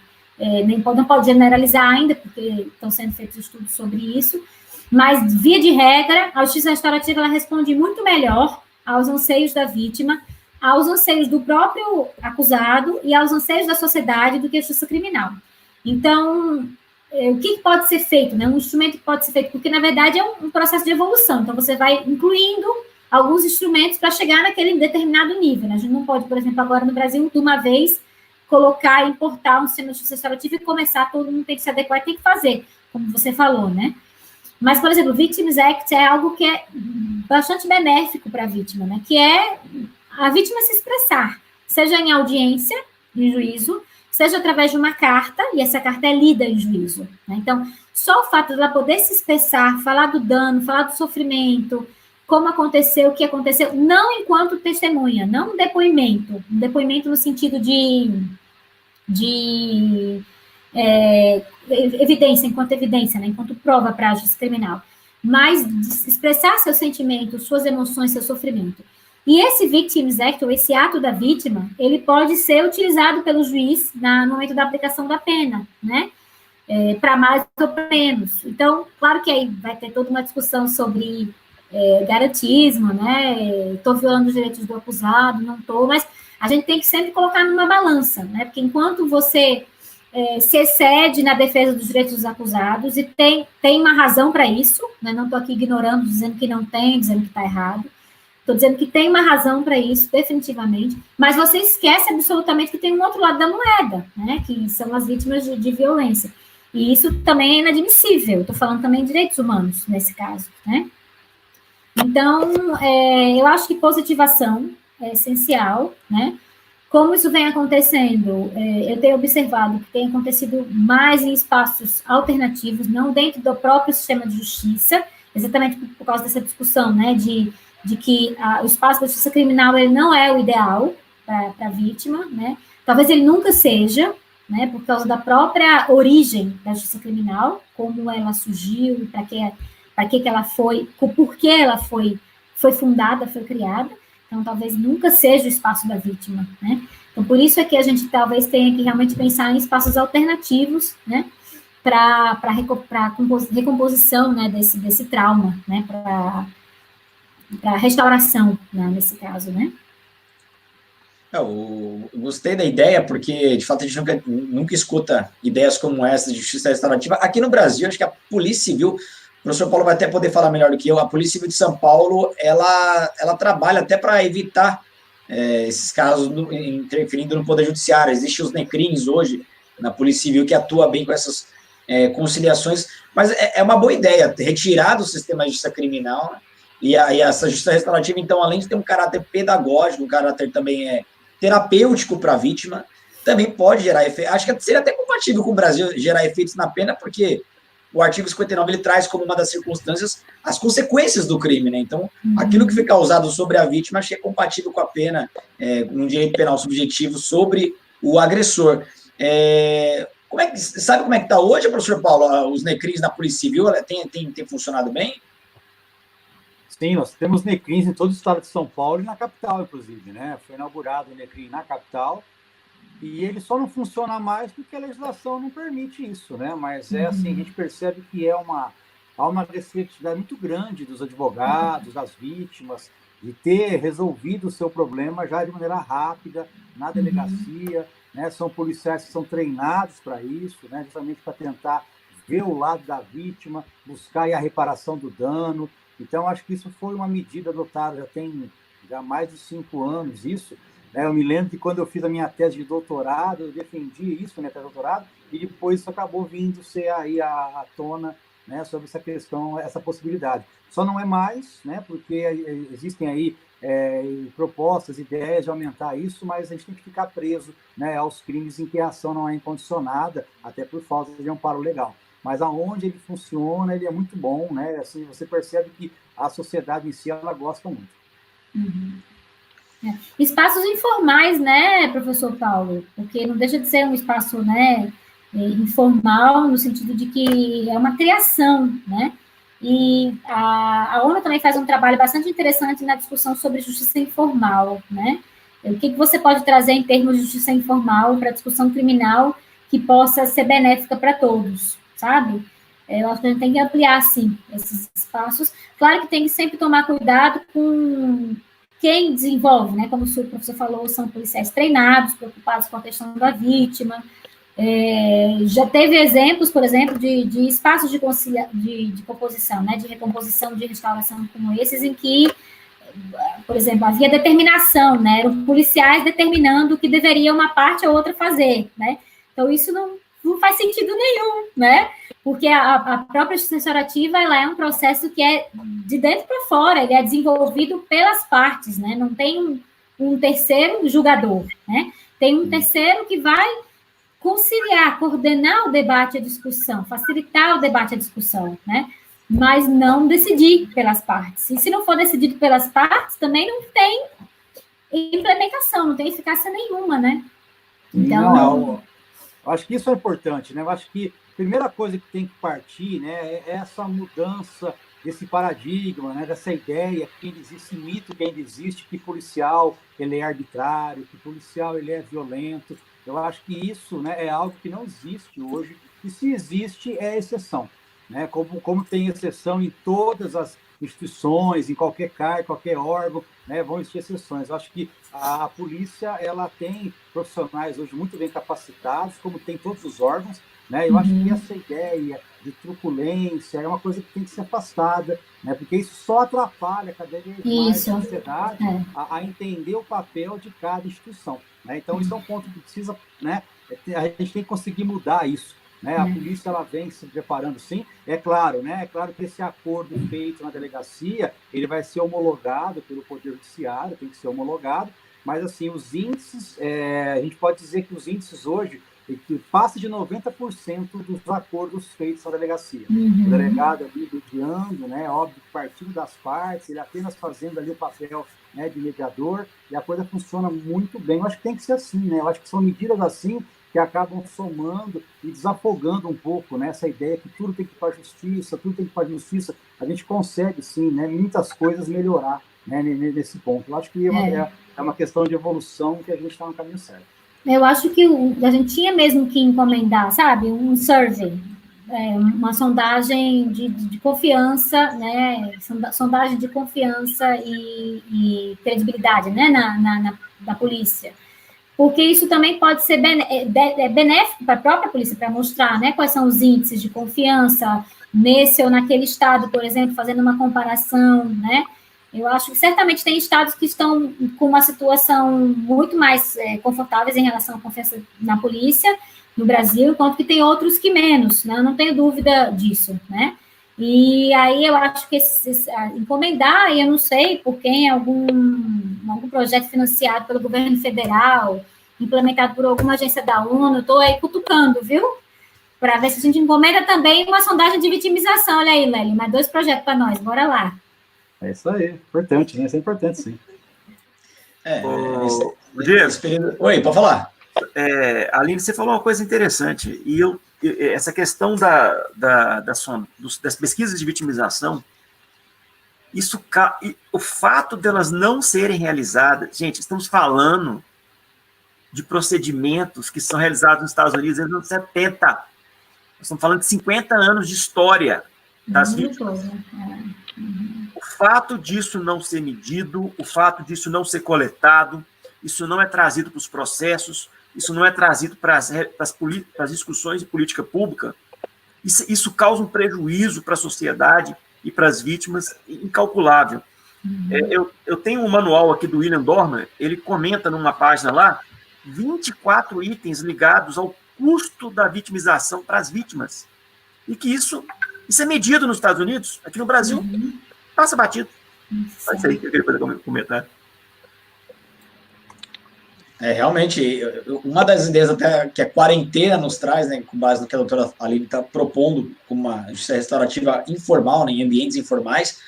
não pode generalizar ainda, porque estão sendo feitos estudos sobre isso, mas, via de regra, a justiça restaurativa ela responde muito melhor aos anseios da vítima, aos anseios do próprio acusado e aos anseios da sociedade do que a justiça criminal. Então, o que pode ser feito, né? Um instrumento que pode ser feito, porque, na verdade, é um processo de evolução, então você vai incluindo alguns instrumentos para chegar naquele determinado nível, né? A gente não pode, por exemplo, agora no Brasil, de uma vez, colocar, importar um sistema de justiça restaurativa e começar, todo mundo tem que se adequar e tem que fazer, como você falou, né? Mas, por exemplo, o Victims Act é algo que é bastante benéfico para a vítima, né? Que é a vítima se expressar, seja em audiência, em juízo, seja através de uma carta, e essa carta é lida em juízo, né? Então, só o fato de ela poder se expressar, falar do dano, falar do sofrimento, como aconteceu, o que aconteceu, não enquanto testemunha, não um depoimento no sentido de evidência, né, enquanto prova para a justiça criminal, mas de expressar seus sentimentos, suas emoções, seu sofrimento. E esse Victims Act, ou esse ato da vítima, ele pode ser utilizado pelo juiz no momento da aplicação da pena, né, para mais ou para menos. Então, claro que aí vai ter toda uma discussão sobre garantismo, né? Estou violando os direitos do acusado, não estou, mas a gente tem que sempre colocar numa balança, né? Porque enquanto você se excede na defesa dos direitos dos acusados, e tem uma razão para isso, né? Não estou aqui ignorando, dizendo que não tem, dizendo que está errado, estou dizendo que tem uma razão para isso, definitivamente, mas você esquece absolutamente que tem um outro lado da moeda, né? Que são as vítimas de violência. E isso também é inadmissível, estou falando também de direitos humanos, nesse caso, né? Então, eu acho que positivação é essencial, né? Como isso vem acontecendo, eu tenho observado que tem acontecido mais em espaços alternativos, não dentro do próprio sistema de justiça, exatamente por causa dessa discussão, né, de que o espaço da justiça criminal ele não é o ideal para a vítima, né? Talvez ele nunca seja, né, por causa da própria origem da justiça criminal, como ela surgiu, para que ela foi, por que ela foi fundada, foi criada. Então, talvez nunca seja o espaço da vítima, né? Então, por isso é que a gente talvez tenha que realmente pensar em espaços alternativos, né? Para recomposição, né, desse trauma, né? Para restauração, né, nesse caso, né? Eu gostei da ideia, porque, de fato, a gente nunca escuta ideias como essa de justiça restaurativa. Aqui no Brasil, acho que a Polícia Civil professor Paulo vai até poder falar melhor do que eu, a Polícia Civil de São Paulo, ela trabalha até para evitar esses casos interferindo no Poder Judiciário. Existem os NECRIMs hoje, na Polícia Civil, que atua bem com essas conciliações, mas é uma boa ideia, retirar do sistema de justiça criminal, né? E essa justiça restaurativa, então, além de ter um caráter pedagógico, um caráter também terapêutico para a vítima, também pode gerar efeitos. Acho que seria até compatível com o Brasil gerar efeitos na pena, porque o artigo 59 ele traz como uma das circunstâncias as consequências do crime, né? Então, aquilo que foi causado sobre a vítima, acho que é compatível com a pena, no direito penal subjetivo, sobre o agressor. Sabe como é que está hoje, professor Paulo, os NECRIMs na Polícia Civil? Tem funcionado bem? Sim, nós temos NECRIMs em todo o estado de São Paulo e na capital, inclusive, né? Foi inaugurado o NECRIM na capital, e ele só não funciona mais porque a legislação não permite isso, né? Mas assim, a gente percebe que há uma receptividade muito grande dos advogados, das vítimas, de ter resolvido o seu problema já de maneira rápida, na delegacia, né? São policiais que são treinados para isso, né? Justamente para tentar ver o lado da vítima, buscar aí a reparação do dano. Então, acho que isso foi uma medida adotada, já tem mais de 5 anos isso. Eu me lembro que quando eu fiz a minha tese de doutorado, eu defendi isso, minha tese de doutorado, e depois isso acabou vindo ser aí à tona, né, sobre essa questão, essa possibilidade. Só não é mais, né, porque existem aí propostas, ideias de aumentar isso, mas a gente tem que ficar preso, né, aos crimes em que a ação não é incondicionada, até por falta de amparo legal. Mas aonde ele funciona, ele é muito bom, né? Assim, você percebe que a sociedade em si, ela gosta muito. Espaços informais, né, professor Paulo? Porque não deixa de ser um espaço, né, informal, no sentido de que é uma criação, né? E a ONU também faz um trabalho bastante interessante na discussão sobre justiça informal, né? O que você pode trazer em termos de justiça informal para a discussão criminal que possa ser benéfica para todos, sabe? Eu acho que a gente tem que ampliar, sim, esses espaços. Claro que tem que sempre tomar cuidado com quem desenvolve, né? Como o professor falou, são policiais treinados, preocupados com a questão da vítima. Já teve exemplos, por exemplo, de espaços de composição, né? De recomposição, de restauração como esses, em que, por exemplo, havia determinação, né? Eram policiais determinando o que deveria uma parte ou outra fazer, né? Então, isso não faz sentido nenhum, né? Porque a própria justiça restaurativa, ela é um processo que é de dentro para fora, ele é desenvolvido pelas partes, né? Não tem um terceiro julgador, né? Tem um terceiro que vai conciliar, coordenar o debate e a discussão, facilitar o debate e a discussão, né? Mas não decidir pelas partes. E se não for decidido pelas partes, também não tem implementação, não tem eficácia nenhuma, né? Então, eu acho que isso é importante, né? Eu acho que a primeira coisa que tem que partir, né, é essa mudança desse paradigma, né, dessa ideia que ainda existe, esse mito que ainda existe, que policial ele é arbitrário, que policial ele é violento. Eu acho que isso, né, é algo que não existe hoje, e se existe, é exceção, né? Como tem exceção em todas as instituições, em qualquer cargo, qualquer órgão, né, vão existir exceções. Eu acho que a polícia, ela tem profissionais hoje muito bem capacitados, como tem todos os órgãos, né? Eu acho que essa ideia de truculência é uma coisa que tem que ser afastada, né? Porque isso só atrapalha cada vez mais a sociedade a entender o papel de cada instituição, né? Então, isso é um ponto que precisa, né? A gente tem que conseguir mudar isso, né? A polícia, ela vem se preparando, sim. É claro, né? É claro que esse acordo feito na delegacia, ele vai ser homologado pelo Poder Judiciário, tem que ser homologado, mas, assim, os índices, a gente pode dizer que os índices hoje, que passa de 90% dos acordos feitos na delegacia. O delegado ali mediando, né, óbvio, partindo das partes, ele apenas fazendo ali o papel, né, de mediador, e a coisa funciona muito bem. Eu acho que tem que ser assim, né? Eu acho que são medidas assim que acabam somando e desafogando um pouco, né, essa ideia que tudo tem que ir para a justiça, tudo tem que ir para a justiça. A gente consegue, sim, né, muitas coisas melhorar, né, nesse ponto. Eu acho que é uma questão de evolução que a gente está no caminho certo. Eu acho que a gente tinha mesmo que encomendar, sabe, um survey, uma sondagem de confiança, né, sondagem de confiança e credibilidade, né, da polícia. Porque isso também pode ser benéfico para a própria polícia, para mostrar, né, quais são os índices de confiança, nesse ou naquele estado, por exemplo, fazendo uma comparação, né? Eu acho que certamente tem estados que estão com uma situação muito mais confortáveis em relação à confiança na polícia no Brasil, enquanto que tem outros que menos, né? Eu não tenho dúvida disso, né? E aí eu acho que encomendar, e eu não sei por quem, algum projeto financiado pelo governo federal, implementado por alguma agência da ONU, estou aí cutucando, viu? Para ver se a gente encomenda também uma sondagem de vitimização. Olha aí, Lélio, mais 2 projetos para nós, bora lá. É isso aí, importante, né? Isso é importante, sim. Nesse período... Oi, pode falar. Aline, você falou uma coisa interessante, e essa questão das pesquisas de vitimização, o fato delas não serem realizadas, gente, estamos falando de procedimentos que são realizados nos Estados Unidos nos anos 70. Nós estamos falando de 50 anos de história das vítimas. O fato disso não ser medido, o fato disso não ser coletado, isso não é trazido para os processos, isso não é trazido para as discussões de política pública, isso causa um prejuízo para a sociedade e para as vítimas incalculável. Eu tenho um manual aqui do William Dormer, ele comenta numa página lá 24 itens ligados ao custo da vitimização para as vítimas. E que isso é medido nos Estados Unidos, aqui no Brasil, passa batido. É isso aí que eu queria comentar. Realmente, uma das ideias até que a quarentena nos traz, né, com base no que a doutora Aline está propondo, como uma justiça restaurativa informal, né, em ambientes informais,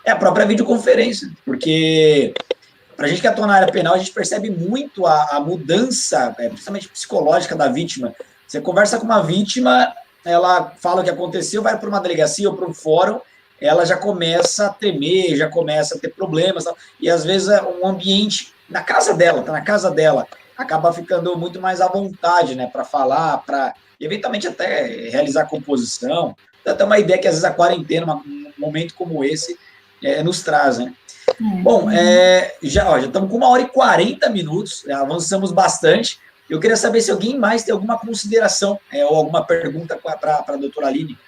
é a própria videoconferência, porque para a gente que atua na área penal, a gente percebe muito a mudança, principalmente psicológica da vítima. Você conversa com uma vítima, ela fala o que aconteceu, vai para uma delegacia ou para um fórum, ela já começa a tremer, já começa a ter problemas, e às vezes um ambiente na casa dela, tá na casa dela, acaba ficando muito mais à vontade, né, para falar, para eventualmente até realizar composição. Dá até uma ideia que às vezes a quarentena, um momento como esse, nos traz, né? Bom, já estamos com 1h40, avançamos bastante. Eu queria saber se alguém mais tem alguma consideração ou alguma pergunta para a doutora Aline.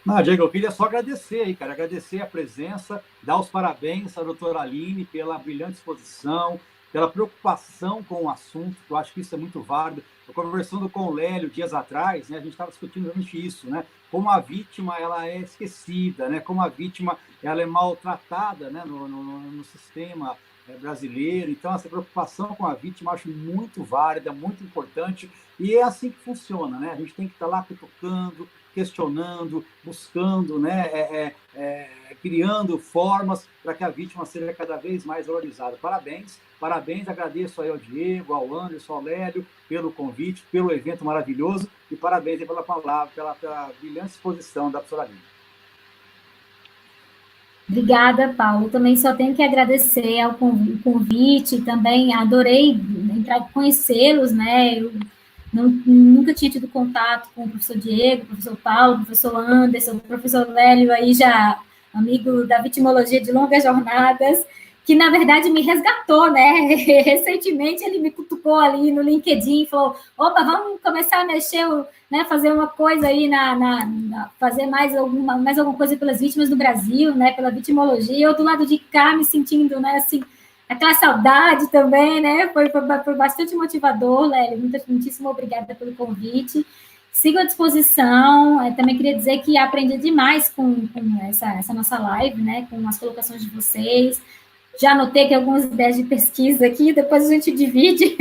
Não, Diego, eu queria só agradecer aí, cara, agradecer a presença, dar os parabéns à doutora Aline pela brilhante exposição, pela preocupação com o assunto, que eu acho que isso é muito válido. Eu conversando com o Lélio dias atrás, né, a gente estava discutindo realmente isso, né, como a vítima ela é esquecida, né, como a vítima ela é maltratada, né, no sistema brasileiro. Então, essa preocupação com a vítima eu acho muito válida, muito importante, e é assim que funciona, né, a gente tem que estar lá cutucando, questionando, buscando, né, criando formas para que a vítima seja cada vez mais valorizada. Parabéns, agradeço aí ao Diego, ao Anderson, ao Lélio, pelo convite, pelo evento maravilhoso, e parabéns aí pela palavra, pela brilhante exposição da professora Aline. Obrigada, Paulo. Também só tenho que agradecer ao convite, também adorei conhecê-los, né, nunca tinha tido contato com o professor Diego, o professor Paulo, o professor Anderson, o professor Lélio, aí já amigo da vitimologia de longas jornadas, que, na verdade, me resgatou, né? Recentemente, ele me cutucou ali no LinkedIn e falou, opa, vamos começar a mexer, né, fazer uma coisa aí, fazer mais alguma coisa pelas vítimas do Brasil, né, pela vitimologia. Eu, do lado de cá, me sentindo, né, assim, aquela saudade também, né? Foi bastante motivador, Lélio. Muitíssimo obrigada pelo convite. Sigo à disposição. Também queria dizer que aprendi demais com essa nossa live, né? Com as colocações de vocês. Já anotei que algumas ideias de pesquisa aqui, depois a gente divide.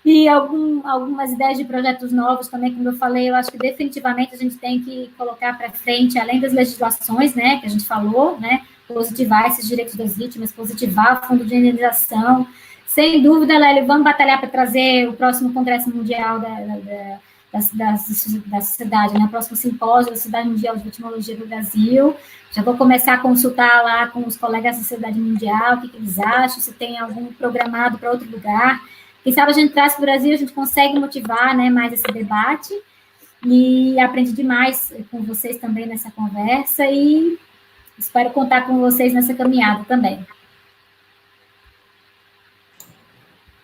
E algumas ideias de projetos novos também, como eu falei, eu acho que definitivamente a gente tem que colocar para frente, além das legislações, né, que a gente falou, né, positivar esses direitos das vítimas, positivar o fundo de indenização. Sem dúvida, Lélio, vamos batalhar para trazer o próximo Congresso Mundial da Sociedade, né, o próximo simpósio da Sociedade Mundial de Vitimologia do Brasil. Já vou começar a consultar lá com os colegas da Sociedade Mundial, o que eles acham, se tem algum programado para outro lugar. Quem sabe a gente traz para o Brasil, a gente consegue motivar, né, mais esse debate, e aprendi demais com vocês também nessa conversa, e espero contar com vocês nessa caminhada também.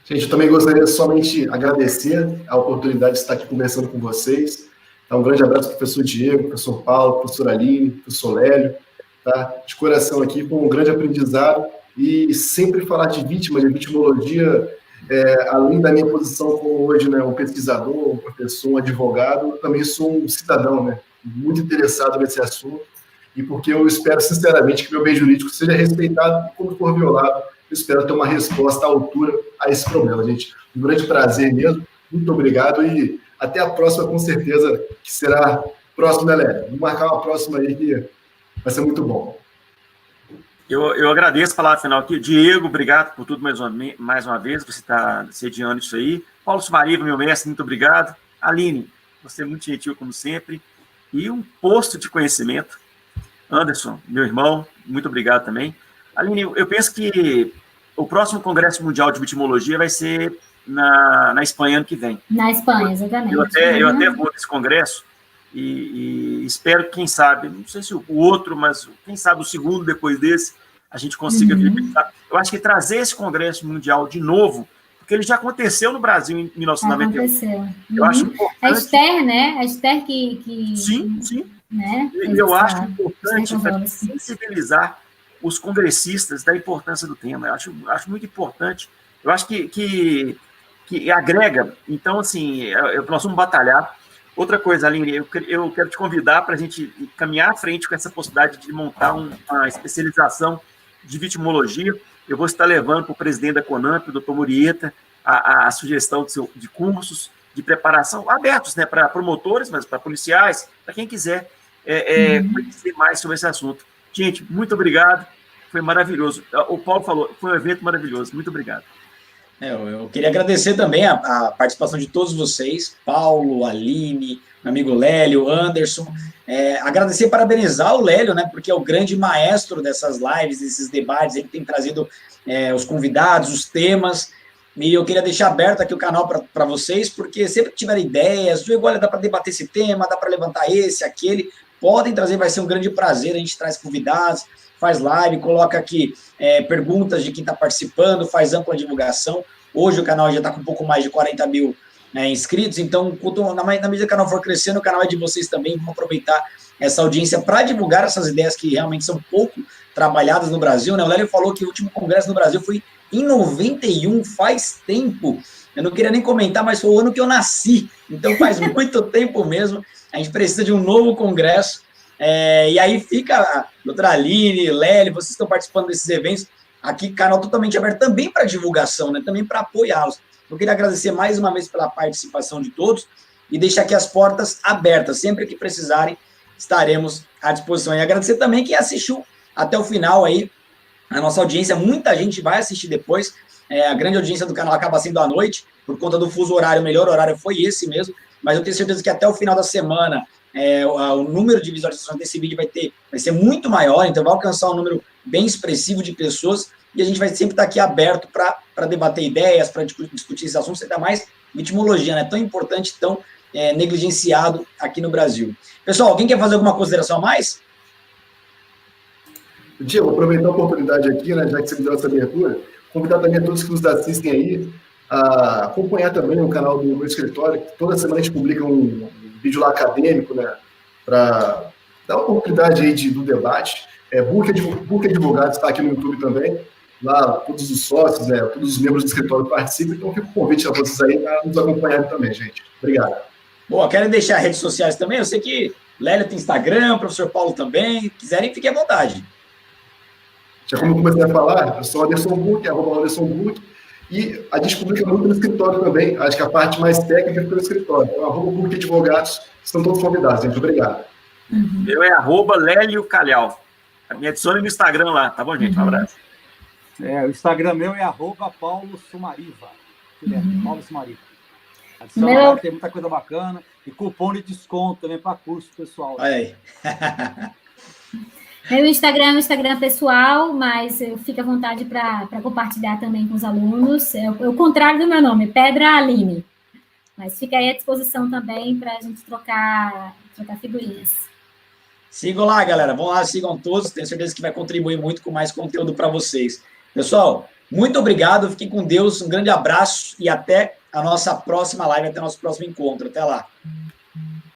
Gente, eu também gostaria somente de agradecer a oportunidade de estar aqui conversando com vocês. Um grande abraço para o professor Diego, professor Paulo, professor Aline, professor Lélio. Tá? De coração aqui, foi um grande aprendizado. E sempre falar de vítima, de vitimologia, além da minha posição como hoje, né, um pesquisador, um professor, um advogado, eu também sou um cidadão, né, muito interessado nesse assunto. E porque eu espero, sinceramente, que meu bem jurídico seja respeitado e, quando for violado, eu espero ter uma resposta à altura a esse problema, gente. Um grande prazer mesmo. Muito obrigado e até a próxima, com certeza, que será próximo, né, Lélia? Vamos marcar uma próxima aí que vai ser muito bom. Eu agradeço a palavra final aqui. Diego, obrigado por tudo mais uma vez. Você está sediando isso aí. Paulo Sumariva, meu mestre, muito obrigado. Aline, você é muito gentil, como sempre. E um posto de conhecimento. Anderson, meu irmão, muito obrigado também. Aline, eu penso que o próximo Congresso Mundial de Vitimologia vai ser na Espanha ano que vem. Na Espanha, exatamente. Eu até vou nesse congresso e espero que, quem sabe, não sei se o outro, mas quem sabe o segundo depois desse, a gente consiga viabilizar. Eu acho que trazer esse Congresso Mundial de novo, porque ele já aconteceu no Brasil em 1991. Aconteceu. Eu acho importante. A Esther, né? A Esther que Sim. Né? Eu acho importante sensibilizar os congressistas da importância do tema. Eu acho muito importante. Eu acho que agrega. Então, assim, nós vamos batalhar. Outra coisa, Aline, eu quero te convidar para a gente caminhar à frente com essa possibilidade de montar uma especialização de vitimologia. Eu vou estar levando para o presidente da CONAMP, o doutor Murieta, a sugestão de cursos de preparação abertos, né, para promotores, mas para policiais, para quem quiser conhecer mais sobre esse assunto. Gente, muito obrigado. Foi maravilhoso. O Paulo falou, foi um evento maravilhoso. Muito obrigado. Eu queria agradecer também a participação de todos vocês, Paulo, Aline, meu amigo Lélio, Anderson. Agradecer e parabenizar o Lélio, né, porque é o grande maestro dessas lives, desses debates, ele tem trazido os convidados, os temas, e eu queria deixar aberto aqui o canal para vocês, porque sempre que tiverem ideias, olha, dá para debater esse tema, dá para levantar esse, aquele, podem trazer, vai ser um grande prazer, a gente traz convidados, faz live, coloca aqui perguntas de quem está participando, faz ampla divulgação. Hoje o canal já está com um pouco mais de 40 mil inscritos, então, na medida que o canal for crescendo, o canal é de vocês também, vamos aproveitar essa audiência para divulgar essas ideias que realmente são pouco trabalhadas no Brasil, né? O Lélio falou que o último congresso no Brasil foi em 91, faz tempo. Eu não queria nem comentar, mas foi o ano que eu nasci, então faz muito tempo mesmo. A gente precisa de um novo congresso. E aí fica a doutora Aline, Lélio, vocês estão participando desses eventos, aqui canal totalmente aberto também para divulgação, né, também para apoiá-los. Eu queria agradecer mais uma vez pela participação de todos e deixar aqui as portas abertas, sempre que precisarem, estaremos à disposição. E agradecer também quem assistiu até o final aí, a nossa audiência, muita gente vai assistir depois, a grande audiência do canal acaba sendo à noite, por conta do fuso horário, o melhor horário foi esse mesmo, mas eu tenho certeza que até o final da semana, o número de visualizações desse vídeo vai ser muito maior, então vai alcançar um número bem expressivo de pessoas, e a gente vai sempre estar aqui aberto para debater ideias, para discutir esses assuntos, ainda mais vitimologia, né, tão importante, tão negligenciado aqui no Brasil. Pessoal, alguém quer fazer alguma consideração a mais? Diego, aproveitar a oportunidade aqui, né, já que você me deu essa abertura, convidar também a todos que nos assistem aí a acompanhar também o canal do meu escritório, que toda semana a gente publica um vídeo lá acadêmico, né, para dar uma oportunidade aí do debate. Book Advogados está aqui no YouTube também, lá todos os sócios, todos os membros do escritório participam, então fica o convite a vocês aí para nos acompanharem também, gente. Obrigado. Bom, querem deixar redes sociais também? Eu sei que Lélio tem Instagram, o professor Paulo também, quiserem, fiquem à vontade. Já como eu comecei a falar, eu sou Anderson Book, @Anderson Book, e a gente publica muito no escritório também, acho que a parte mais técnica fica no escritório. Então, @Book Advogados, estão todos convidados, gente. Obrigado. Meu é @Lélio Calhau. Me adicione no Instagram lá, tá bom, gente? Um abraço. O Instagram meu é @Paulo Sumariva. Paulo Sumariva. Adiciona lá, tem muita coisa bacana. E cupom de desconto também para curso pessoal. Olha aí. Meu Instagram é um Instagram pessoal, mas eu fico à vontade para compartilhar também com os alunos. É o contrário do meu nome, Pedra Aline. Mas fica aí à disposição também para a gente trocar figurinhas. Sigam lá, galera. Vão lá, sigam todos. Tenho certeza que vai contribuir muito com mais conteúdo para vocês. Pessoal, Muito obrigado, fiquem com Deus, um grande abraço e até a nossa próxima live, até o nosso próximo encontro. Até lá.